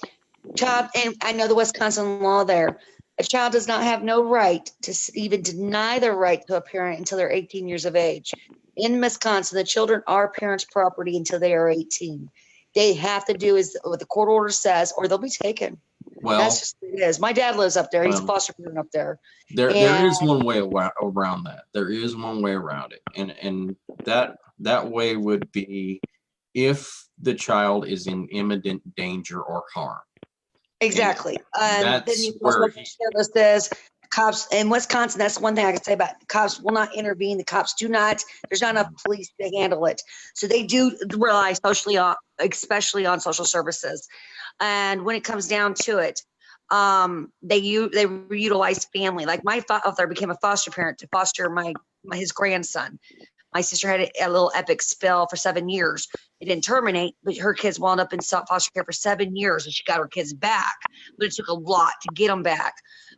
Child, and I know the Wisconsin law there. A child does not have no right to even deny their right to a parent until they're 18 years of age. In Wisconsin, the children are parents' property until they are 18. They have to do as what the court order says, or they'll be taken. Well, That's just what it is. My dad lives up there. He's a Well, foster parent up there. there is one way around that. There is one way around it. And that way would be if the child is in imminent danger or harm. Exactly. Then that's you where what the sheriff says. Cops in Wisconsin, that's one thing I can say about it. The cops will not intervene. The cops do not, there's not enough police to handle it. So they do rely socially on, especially on social services. And when it comes down to it, they utilize family. Like my father became a foster parent to foster his grandson. My sister had a little epic spell for 7 years. It didn't terminate, but her kids wound up in foster care for 7 years, and she got her kids back. But it took a lot to get them back.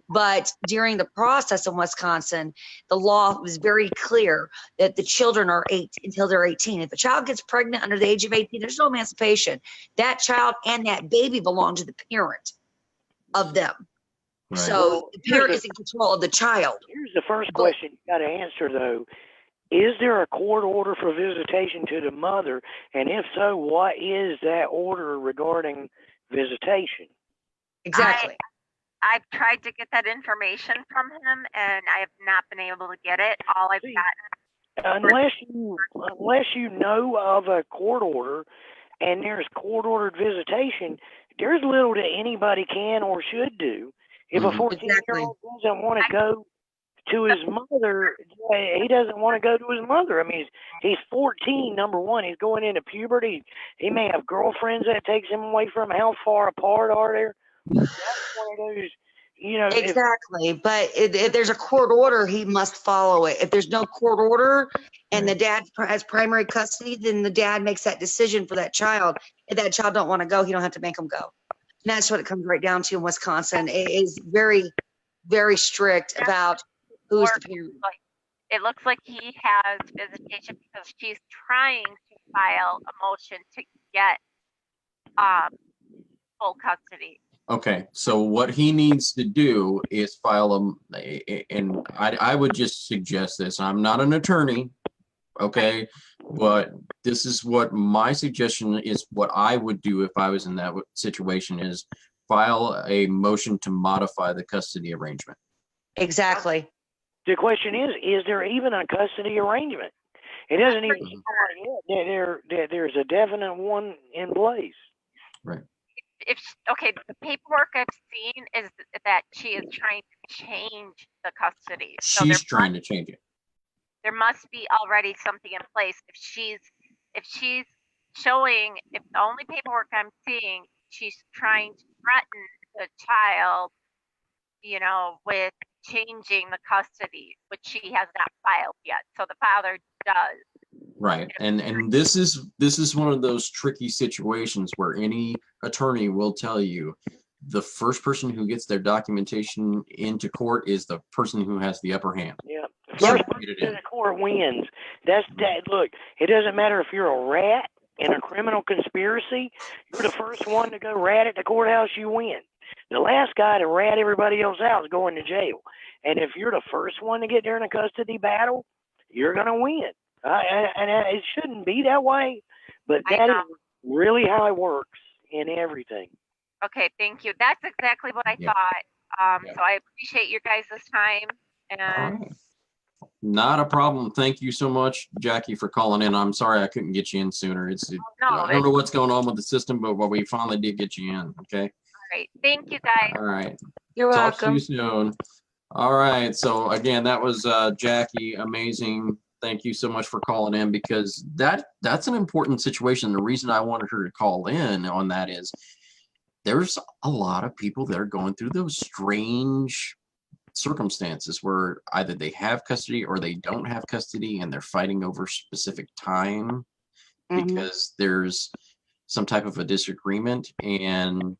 But during the process in Wisconsin, the law was very clear that the children are 8 until they're 18. If a child gets pregnant under the age of 18, there's no emancipation. That child and that baby belong to the parent of them. Right. So the parent is in control of the child. Here's the first question you got to answer, though. Is there a court order for visitation to the mother? And if so, what is that order regarding visitation? Exactly. I've tried to get that information from him, and I have not been able to get it. All I've gotten. Unless you know of a court order and there's court ordered visitation, there's little that anybody can or should do. If a 14-year-old doesn't want to go to his mother, he doesn't want to go to his mother. I mean, he's 14, number one. He's going into puberty. He may have girlfriends that takes him away from him. How far apart are they? That's one of those, Exactly. But if there's a court order, he must follow it. If there's no court order and the dad has primary custody, then the dad makes that decision for that child. If that child don't want to go, he don't have to make him go. And that's what it comes right down to in Wisconsin. It is very, very strict about who's the parent. It looks like he has visitation because she's trying to file a motion to get full custody. Okay, so what he needs to do is file and I would just suggest this. I'm not an attorney, okay? But this is what my suggestion is, what I would do if I was in that situation is file a motion to modify the custody arrangement. Exactly. The question is there even a custody arrangement? It doesn't even start yet. There's a definite one in place. Right. Okay, the paperwork I've seen is that she is trying to change the custody. So She's trying to change it. there must be already something in place. If she's showing, if the only paperwork I'm seeing, she's trying to threaten the child, you know, with changing the custody, which she has not filed yet. So the father does. Right. And this is one of those tricky situations where any attorney will tell you the first person who gets their documentation into court is the person who has the upper hand. Yeah. So First get it person in. in the court wins. That's that. Look, it doesn't matter if you're a rat in a criminal conspiracy. You're the first one to go rat at the courthouse, you win. The last guy to rat everybody else out is going to jail. And if you're the first one to get there in a custody battle, you're going to win. And it shouldn't be that way, but that is really how it works in everything. Okay, thank you. That's exactly what I Yeah. thought. Yeah. So I appreciate your guys' time. All And right. Not a problem. Thank you so much, Jackie, for calling in. I'm sorry I couldn't get you in sooner. I don't know what's going on with the system, but we finally did get you in. Okay. all right. Thank you guys. All right. You're Talk to welcome. you soon. All right. So again, that was Jackie. Amazing. Thank you so much for calling in, because that's an important situation. The reason I wanted her to call in on that is there's a lot of people that are going through those strange circumstances where either they have custody or they don't have custody, and they're fighting over specific time Mhm. because there's some type of a disagreement. And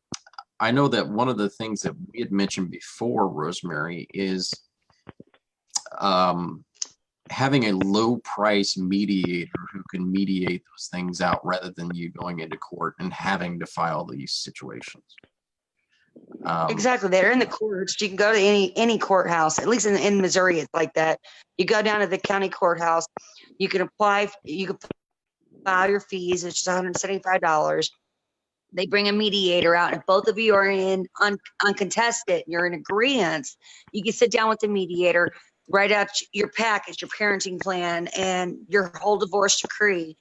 I know that one of the things that we had mentioned before, Rosemary, is having a low price mediator who can mediate those things out rather than you going into court and having to file these situations. Exactly. They're in the courts. You can go to any courthouse, at least in Missouri, it's like that. You go down to the county courthouse, you can apply, you can file your fees, which is $175. They bring a mediator out, and if both of you are uncontested, you're in agreement, you can sit down with the mediator, write out your package, your parenting plan, and your whole divorce decree.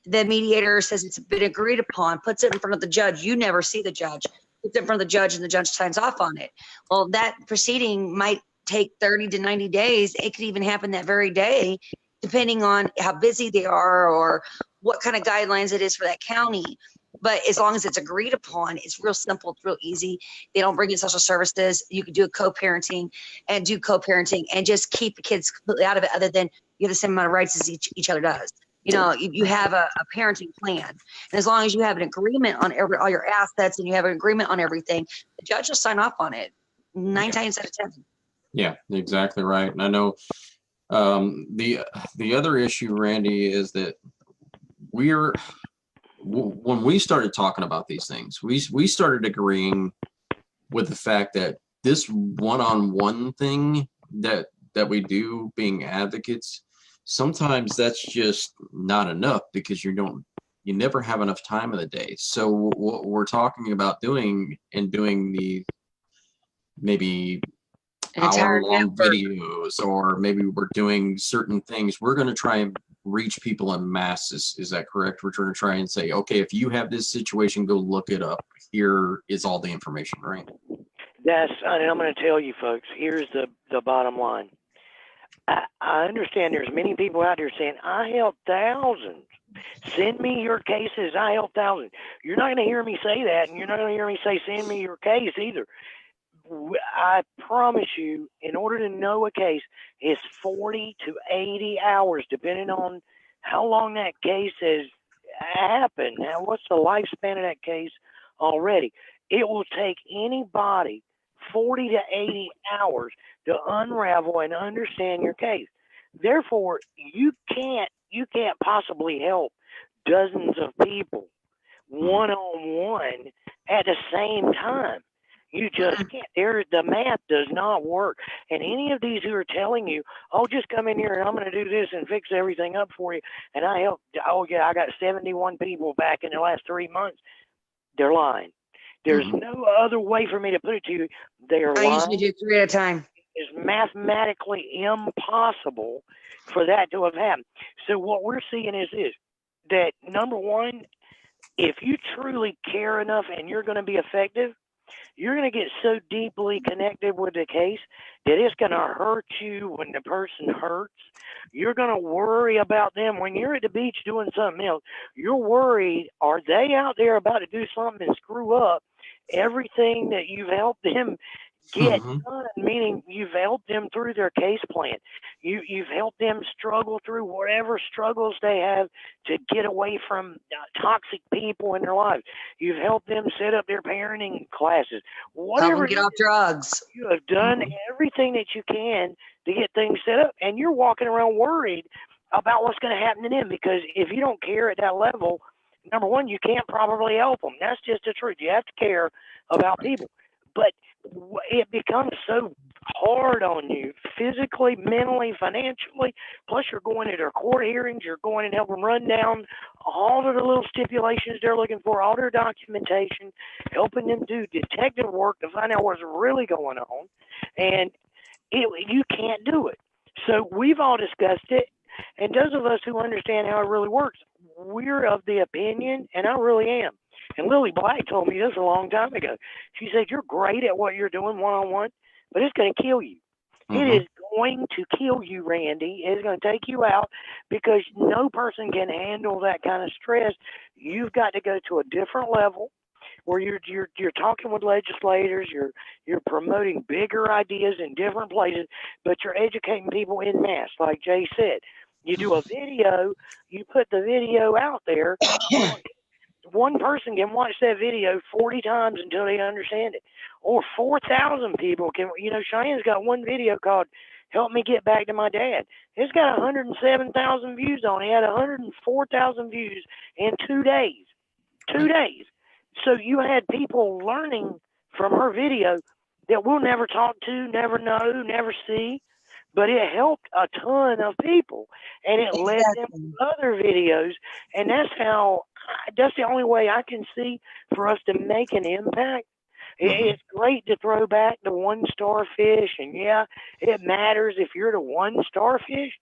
The mediator says it's been agreed upon, puts it in front of the judge. You never see the judge. Puts it in front of the judge, and the judge signs off on it. Well, that proceeding might take 30 to 90 days. It could even happen that very day, depending on how busy they are or what kind of guidelines it is for that county. But as long as it's agreed upon, it's real simple, it's real easy. They don't bring in social services. You can do a co-parenting and just keep the kids completely out of it, other than you have the same amount of rights as each other does. You know, you have a parenting plan. And as long as you have an agreement on all your assets and you have an agreement on everything, the judge will sign off on it 9 times out of 10. Yeah, exactly right. And I know the other issue, Randy, is that when we started talking about these things, we started agreeing with the fact that this one-on-one thing that we do being advocates, sometimes that's just not enough, because you never have enough time in the day. So what we're talking about doing the maybe hour-long videos, or maybe we're doing certain things. We're going to try and reach people in masses. Is that correct? We're going to try and say, okay, if you have this situation, go look it up. Here is all the information, right? And I'm going to tell you folks, here's the bottom line. I understand there's many people out there saying, I help thousands. Send me your cases. I help thousands. You're not going to hear me say that, and you're not going to hear me say, send me your case either. I promise you, in order to know a case, it's 40 to 80 hours, depending on how long that case has happened. Now, what's the lifespan of that case already? It will take anybody 40 to 80 hours to unravel and understand your case. Therefore, you can't possibly help dozens of people one-on-one at the same time. You just can't. The math does not work. And any of these who are telling you, oh, just come in here and I'm going to do this and fix everything up for you, and I helped, oh, yeah, I got 71 people back in the last 3 months, they're lying. There's no other way for me to put it to you. They're I lying. usually do 3 at a time. It's mathematically impossible for that to have happened. So what we're seeing is this, that number one, if you truly care enough and you're going to be effective, you're going to get so deeply connected with the case that it's going to hurt you when the person hurts. You're going to worry about them when you're at the beach doing something else. You're worried, are they out there about to do something and screw up everything that you've helped them get done, meaning you've helped them through their case plan. You've helped them struggle through whatever struggles they have to get away from toxic people in their lives. You've helped them set up their parenting classes. Help Whatever them get off drugs. you have done everything that you can to get things set up, and you're walking around worried about what's going to happen to them, because if you don't care at that level, number one, you can't probably help them. That's just the truth. You have to care about people. But it becomes so hard on you physically, mentally, financially. Plus, you're going to their court hearings. You're going and help them run down all of the little stipulations they're looking for, all their documentation, helping them do detective work to find out what's really going on. And you can't do it. So we've all discussed it. And those of us who understand how it really works, we're of the opinion, and I really am. And Lily Black told me this a long time ago. She said, you're great at what you're doing one-on-one, but it's going to kill you. It is going to kill you, Randy. It's going to take you out, because no person can handle that kind of stress. You've got to go to a different level where you're talking with legislators, you're promoting bigger ideas in different places, but you're educating people en masse, like Jay said. You do a video, you put the video out there. One person can watch that video 40 times until they understand it. Or 4,000 people can, Cheyenne's got one video called Help Me Get Back to My Dad. It's got 107,000 views on it. It had 104,000 views in 2 days. 2 days. So you had people learning from her video that we'll never talk to, never know, never see. But it helped a ton of people, and it led them to other videos. And that's the only way I can see for us to make an impact. It's great to throw back the one starfish, and yeah, it matters if you're the one starfish,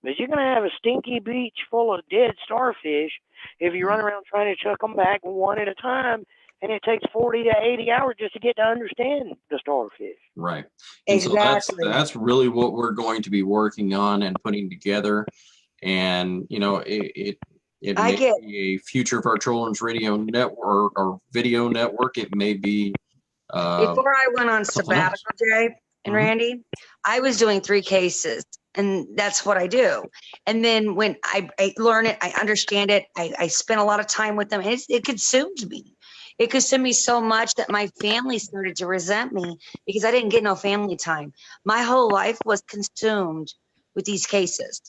but you're going to have a stinky beach full of dead starfish if you run around trying to chuck them back one at a time. And it takes 40 to 80 hours just to get to understand the starfish. Right. And Exactly. so that's really what we're going to be working on and putting together. And, it may be a future of our children's radio network or video network. It may be. Before I went on sabbatical, Jay and Randy, I was doing 3 cases. And that's what I do. And then when I learn it, I understand it. I spent a lot of time with them. And it consumed me. It consumed me so much that my family started to resent me because I didn't get no family time. My whole life was consumed with these cases.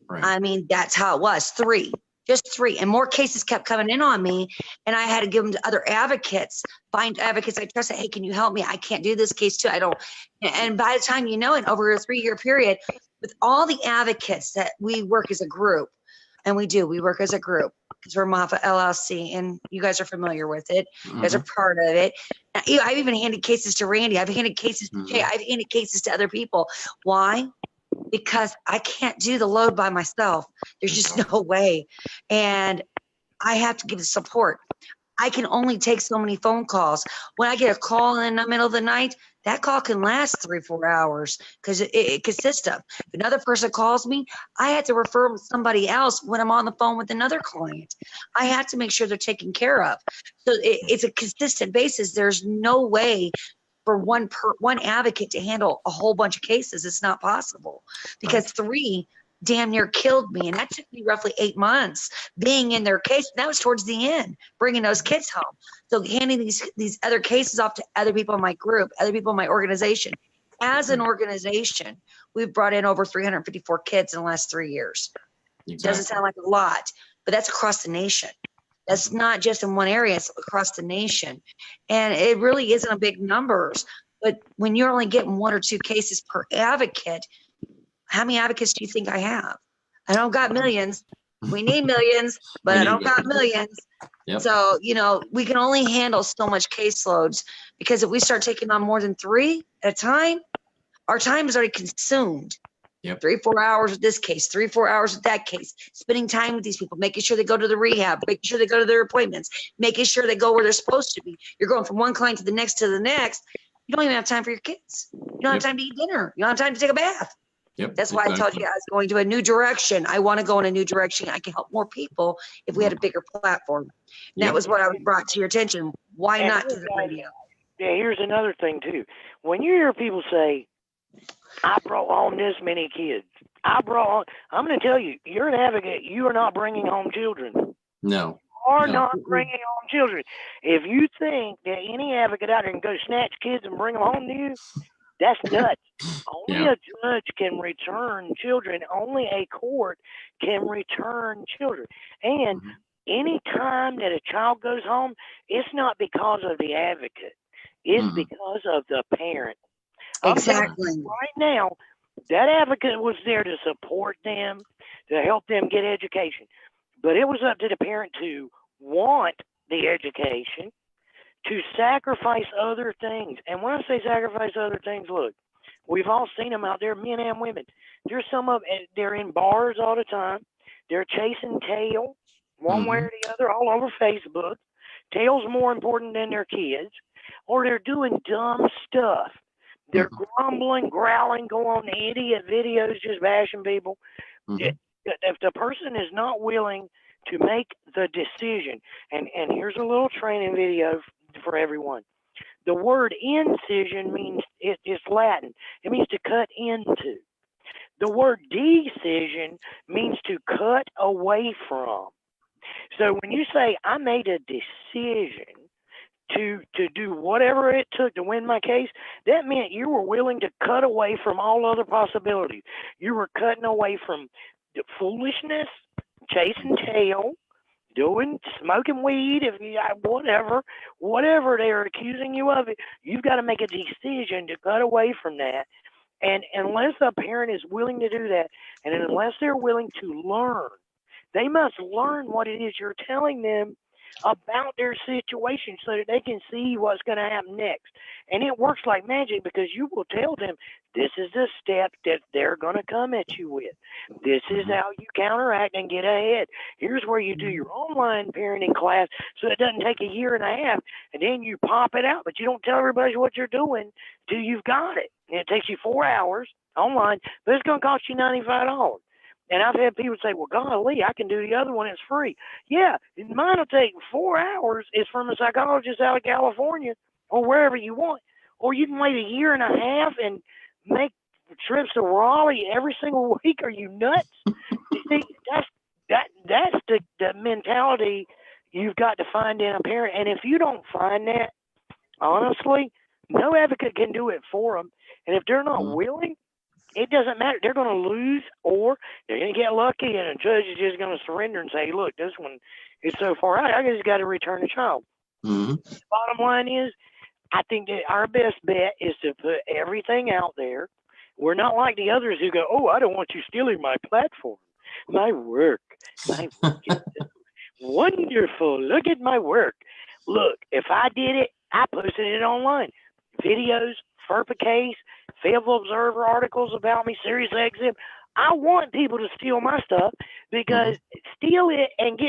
Right. I mean, that's how it was. 3, just 3. And more cases kept coming in on me. And I had to give them to other advocates, find advocates I trust. Hey, can you help me? I can't do this case too. I don't. And by the time you know it, over a 3-year period, with all the advocates that we work as a group, and we work as a group because we're Moffat LLC, and you guys are familiar with it. You guys are part of it. I've even handed cases to Randy. I've handed cases to Jay. I've handed cases to other people. Why? Because I can't do the load by myself. There's just no way. And I have to give the support. I can only take so many phone calls. When I get a call in the middle of the night, that call can last 3-4 hours because it consists of. If another person calls me, I have to refer them to somebody else when I'm on the phone with another client. I have to make sure they're taken care of. So it's a consistent basis. There's no way for one advocate to handle a whole bunch of cases. It's not possible because 3 damn near killed me. And that took me roughly 8 months being in their case. That was towards the end, bringing those kids home. So handing these other cases off to other people in my group, other people in my organization. As an organization, we've brought in over 354 kids in the last 3 years. Exactly. Doesn't sound like a lot, but that's across the nation. That's not just in one area, it's across the nation. And it really isn't a big numbers. But when you're only getting 1 or 2 cases per advocate, how many advocates do you think I have? I don't got millions. We need millions, but We I need don't got millions. millions. Yep. So, we can only handle so much caseloads, because if we start taking on more than 3 at a time, our time is already consumed. Yep. 3-4 hours with this case, 3-4 hours with that case, spending time with these people, making sure they go to the rehab, making sure they go to their appointments, making sure they go where they're supposed to be. You're going from one client to the next to the next. You don't even have time for your kids. You don't have time to eat dinner. You don't have time to take a bath. Yep. That's why I told you I was going to a new direction. I want to go in a new direction. I can help more people if we had a bigger platform. And that Yep. was what I was brought to your attention. Why And not to the radio? Yeah, here's another thing too. When you hear people say, I brought home this many kids, I'm going to tell you, you're an advocate. You are not bringing home children. No. Are No. not bringing home children. If you think that any advocate out there can go snatch kids and bring them home to you, that's nuts. Only Yeah. a judge can return children. Only a court can return children. And Mhm. any time that a child goes home, it's not because of the advocate. It's Mhm. because of the parent. I'm telling Exactly. you right now, that advocate was there to support them, to help them get education. But it was up to the parent to want the education, to sacrifice other things. And when I say sacrifice other things, look, we've all seen them out there, men and women. There's some of they're in bars all the time. They're chasing tail, one way or the other, all over Facebook. Tail's more important than their kids. Or they're doing dumb stuff. They're grumbling, growling, go on idiot videos, just bashing people. Mhm. If the person is not willing to make the decision, and here's a little training video for everyone. The word incision means it's Latin. It means to cut into. The word decision means to cut away from. So when you say I made a decision to do whatever it took to win my case, that meant you were willing to cut away from all other possibilities. You were cutting away from the foolishness, chasing tail, smoking weed, whatever they're accusing you of, you've got to make a decision to cut away from that. And unless a parent is willing to do that, and unless they're willing to learn, they must learn what it is you're telling them about their situation so that they can see what's going to happen next. And it works like magic, because you will tell them this is the step that they're going to come at you with. This is how you counteract and get ahead. Here's where you do your online parenting class so it doesn't take a year and a half, and then you pop it out, but you don't tell everybody what you're doing till you've got it. And it takes you 4 hours online, but it's going to cost you $95. And I've had people say, well, golly, I can do the other one. It's free. Yeah, mine will take 4 hours. It's from a psychologist out of California or wherever you want. Or you can wait a year and a half and make trips to Raleigh every single week. Are you nuts? You see, that's the mentality you've got to find in a parent. And if you don't find that, honestly, no advocate can do it for them. And if they're not willing, it doesn't matter. They're going to lose, or they're going to get lucky, and a judge is just going to surrender and say, look, this one is so far out, I just got to return the child. The bottom line is, I think that our best bet is to put everything out there. We're not like the others who go, oh, I don't want you stealing my platform. My work is wonderful. Look at my work. Look, if I did it, I posted it online. Videos, FERPA case, Fayetteville Observer articles about me, Sirius XM. I want people to steal my stuff, because steal it and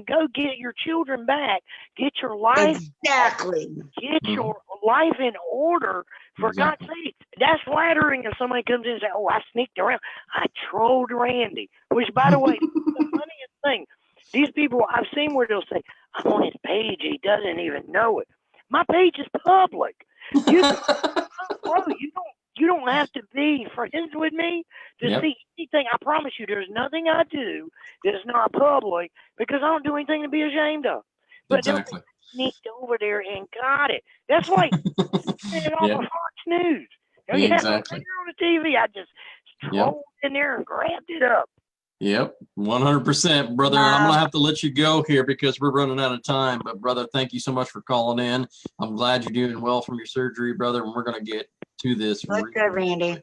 go get your children back. Get your life. Exactly. Get your life in order. For God's sake, that's flattering if somebody comes in and says, oh, I sneaked around. I trolled Randy, which, by the way, is the funniest thing. These people, I've seen where they'll say, I'm on his page. He doesn't even know it. My page is public. You don't have to be friends with me to see anything. I promise you, there's nothing I do that's not public, because I don't do anything to be ashamed of. But they'll sneaked over there and got it. That's like it off of Fox News. Exactly. On the TV, I just trolled in there and grabbed it up. Yep, 100%, brother. I'm gonna have to let you go here because we're running out of time. But brother, thank you so much for calling in. I'm glad you're doing well from your surgery, brother. And we're gonna get to this. Look good, Randy.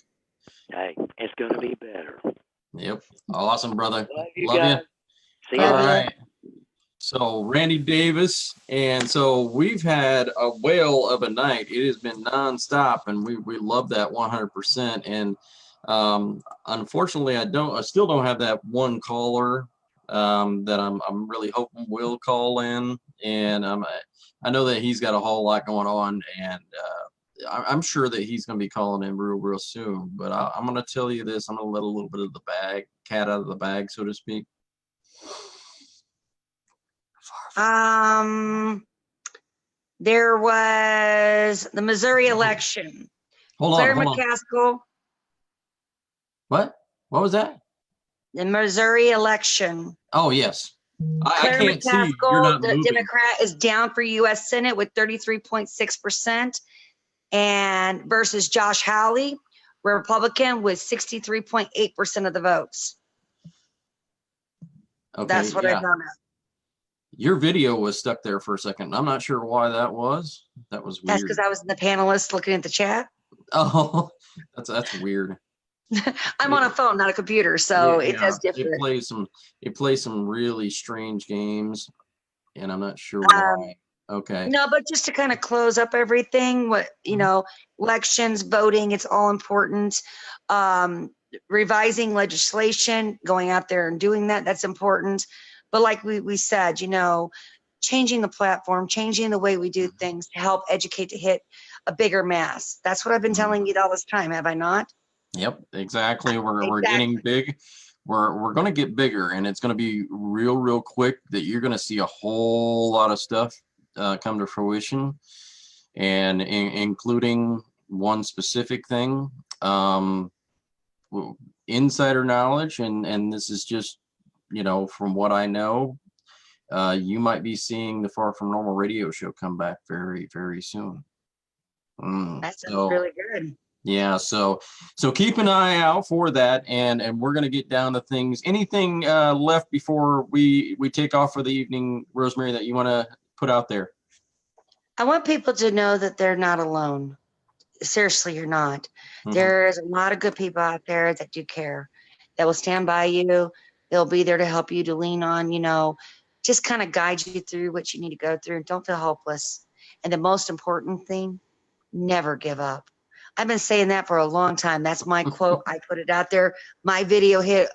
Hey, it's gonna be better. Yep, awesome, brother. Love you Love guys. you. See you All Love you. later. right. So Randy Davis, and so we've had a whale of a night. It has been nonstop, and we love that 100%. And unfortunately, I still don't have that one caller that I'm really hoping will call in. And I know that he's got a whole lot going on, and I'm sure that he's going to be calling in real soon. But I'm going to tell you this: I'm going to let a little bit of the cat out of the bag, so to speak. There was the Missouri election. Hold Claire on. McCaskill, What was that? the Missouri election. Oh, yes. I Claire can't see. You're McCaskill, not the moving. Democrat, is down for U.S. Senate with 33.6%, and versus Josh Hawley, Republican, with 63.8% of the votes. Okay, That's what I yeah. found out. Your video was stuck there for a second. I'm not sure why that was. That was That's weird. because I was in the panelists looking at the chat. Oh, that's weird. I'm on a phone, not a computer, so Yeah, it does It different. plays some really strange games, and I'm not sure Um, why. Okay. No, but just to kind of close up everything, what elections, voting, it's all important. Revising legislation, going out there and doing that's important. But like we said, changing the platform, changing the way we do things to help educate to hit a bigger mass. That's what I've been telling you all this time, have I not? Yep, exactly. We're getting big. We're going to get bigger, and it's going to be real quick that you're going to see a whole lot of stuff come to fruition, and including one specific thing, insider knowledge, and this is just from what I know, you might be seeing the Far From Normal radio show come back very soon. That sounds really good. Yeah, so keep an eye out for that, and we're gonna get down to things. Anything left before we take off for the evening, Rosemary, that you want to put out there? I want people to know that they're not alone. Seriously, you're not. Mhm. There's a lot of good people out there that do care, that will stand by you. They'll be there to help you, to lean on, just kind of guide you through what you need to go through. Don't feel hopeless. And the most important thing, never give up. I've been saying that for a long time. That's my quote. I put it out there. My video hit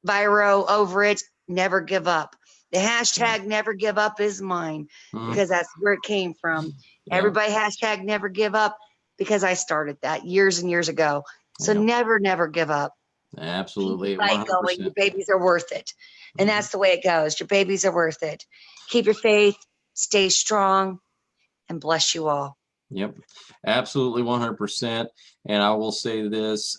viral over it. Never give up. The hashtag never give up is mine because that's where it came from. Yeah. Everybody hashtag never give up because I started that years and years ago. So Yeah. never give up. Absolutely, Keep the fight going. 100%. Your babies are worth it. And that's the way it goes. Your babies are worth it. Keep your faith, stay strong, and bless you all. Yep, absolutely, 100%. And I will say this: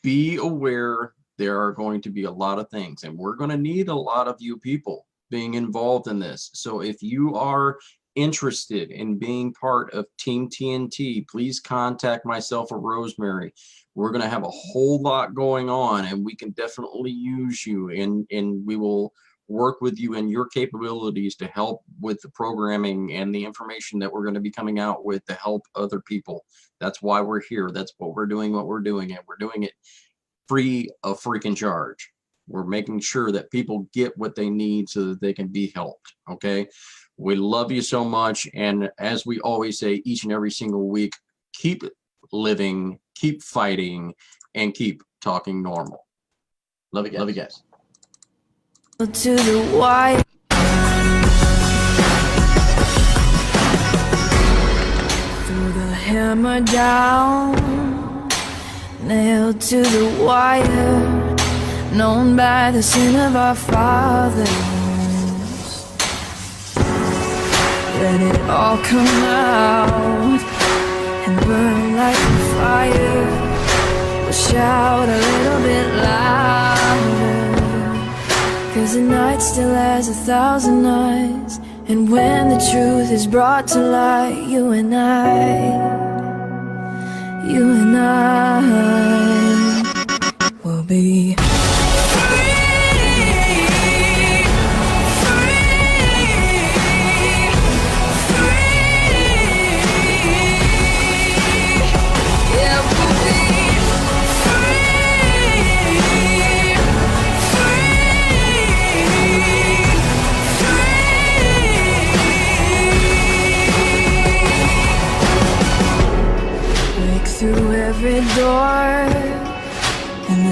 be aware. There are going to be a lot of things, and we're going to need a lot of you people being involved in this. So if you are interested in being part of Team TNT, please contact myself or Rosemary. We're going to have a whole lot going on, and we can definitely use you, and we will work with you and your capabilities to help with the programming and the information that we're going to be coming out with to help other people. That's why we're here. That's what we're doing, and we're doing it free of freaking charge. We're making sure that people get what they need so that they can be helped. Okay. We love you so much. And as we always say each and every single week, keep living, keep fighting, and keep talking normal. Love you guys. To the wire. Threw the hammer down, nailed to the wire, known by the sin of our fathers. Let it all come out and burn like a fire. We'll shout a little bit louder, 'cause the night still has 1,000 eyes. And when the truth is brought to light, you and I will be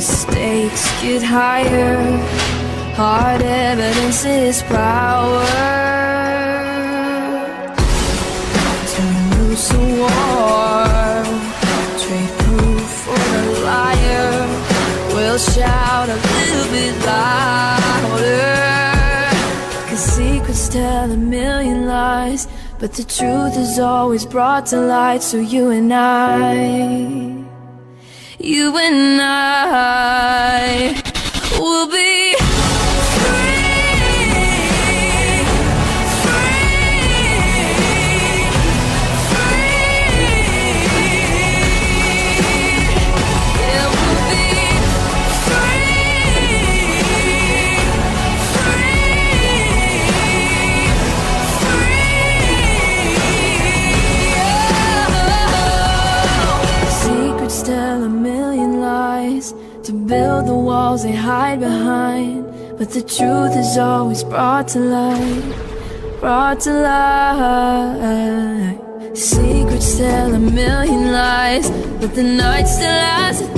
stakes get higher. Hard evidence is power. Turn loose a war. Trade proof for the liar. We'll shout a little bit louder. 'Cause secrets tell a million lies, but the truth is always brought to light. So you and I will be tell a million lies to build the walls they hide behind, but the truth is always brought to light, brought to light. Secrets tell a million lies, but the night still has a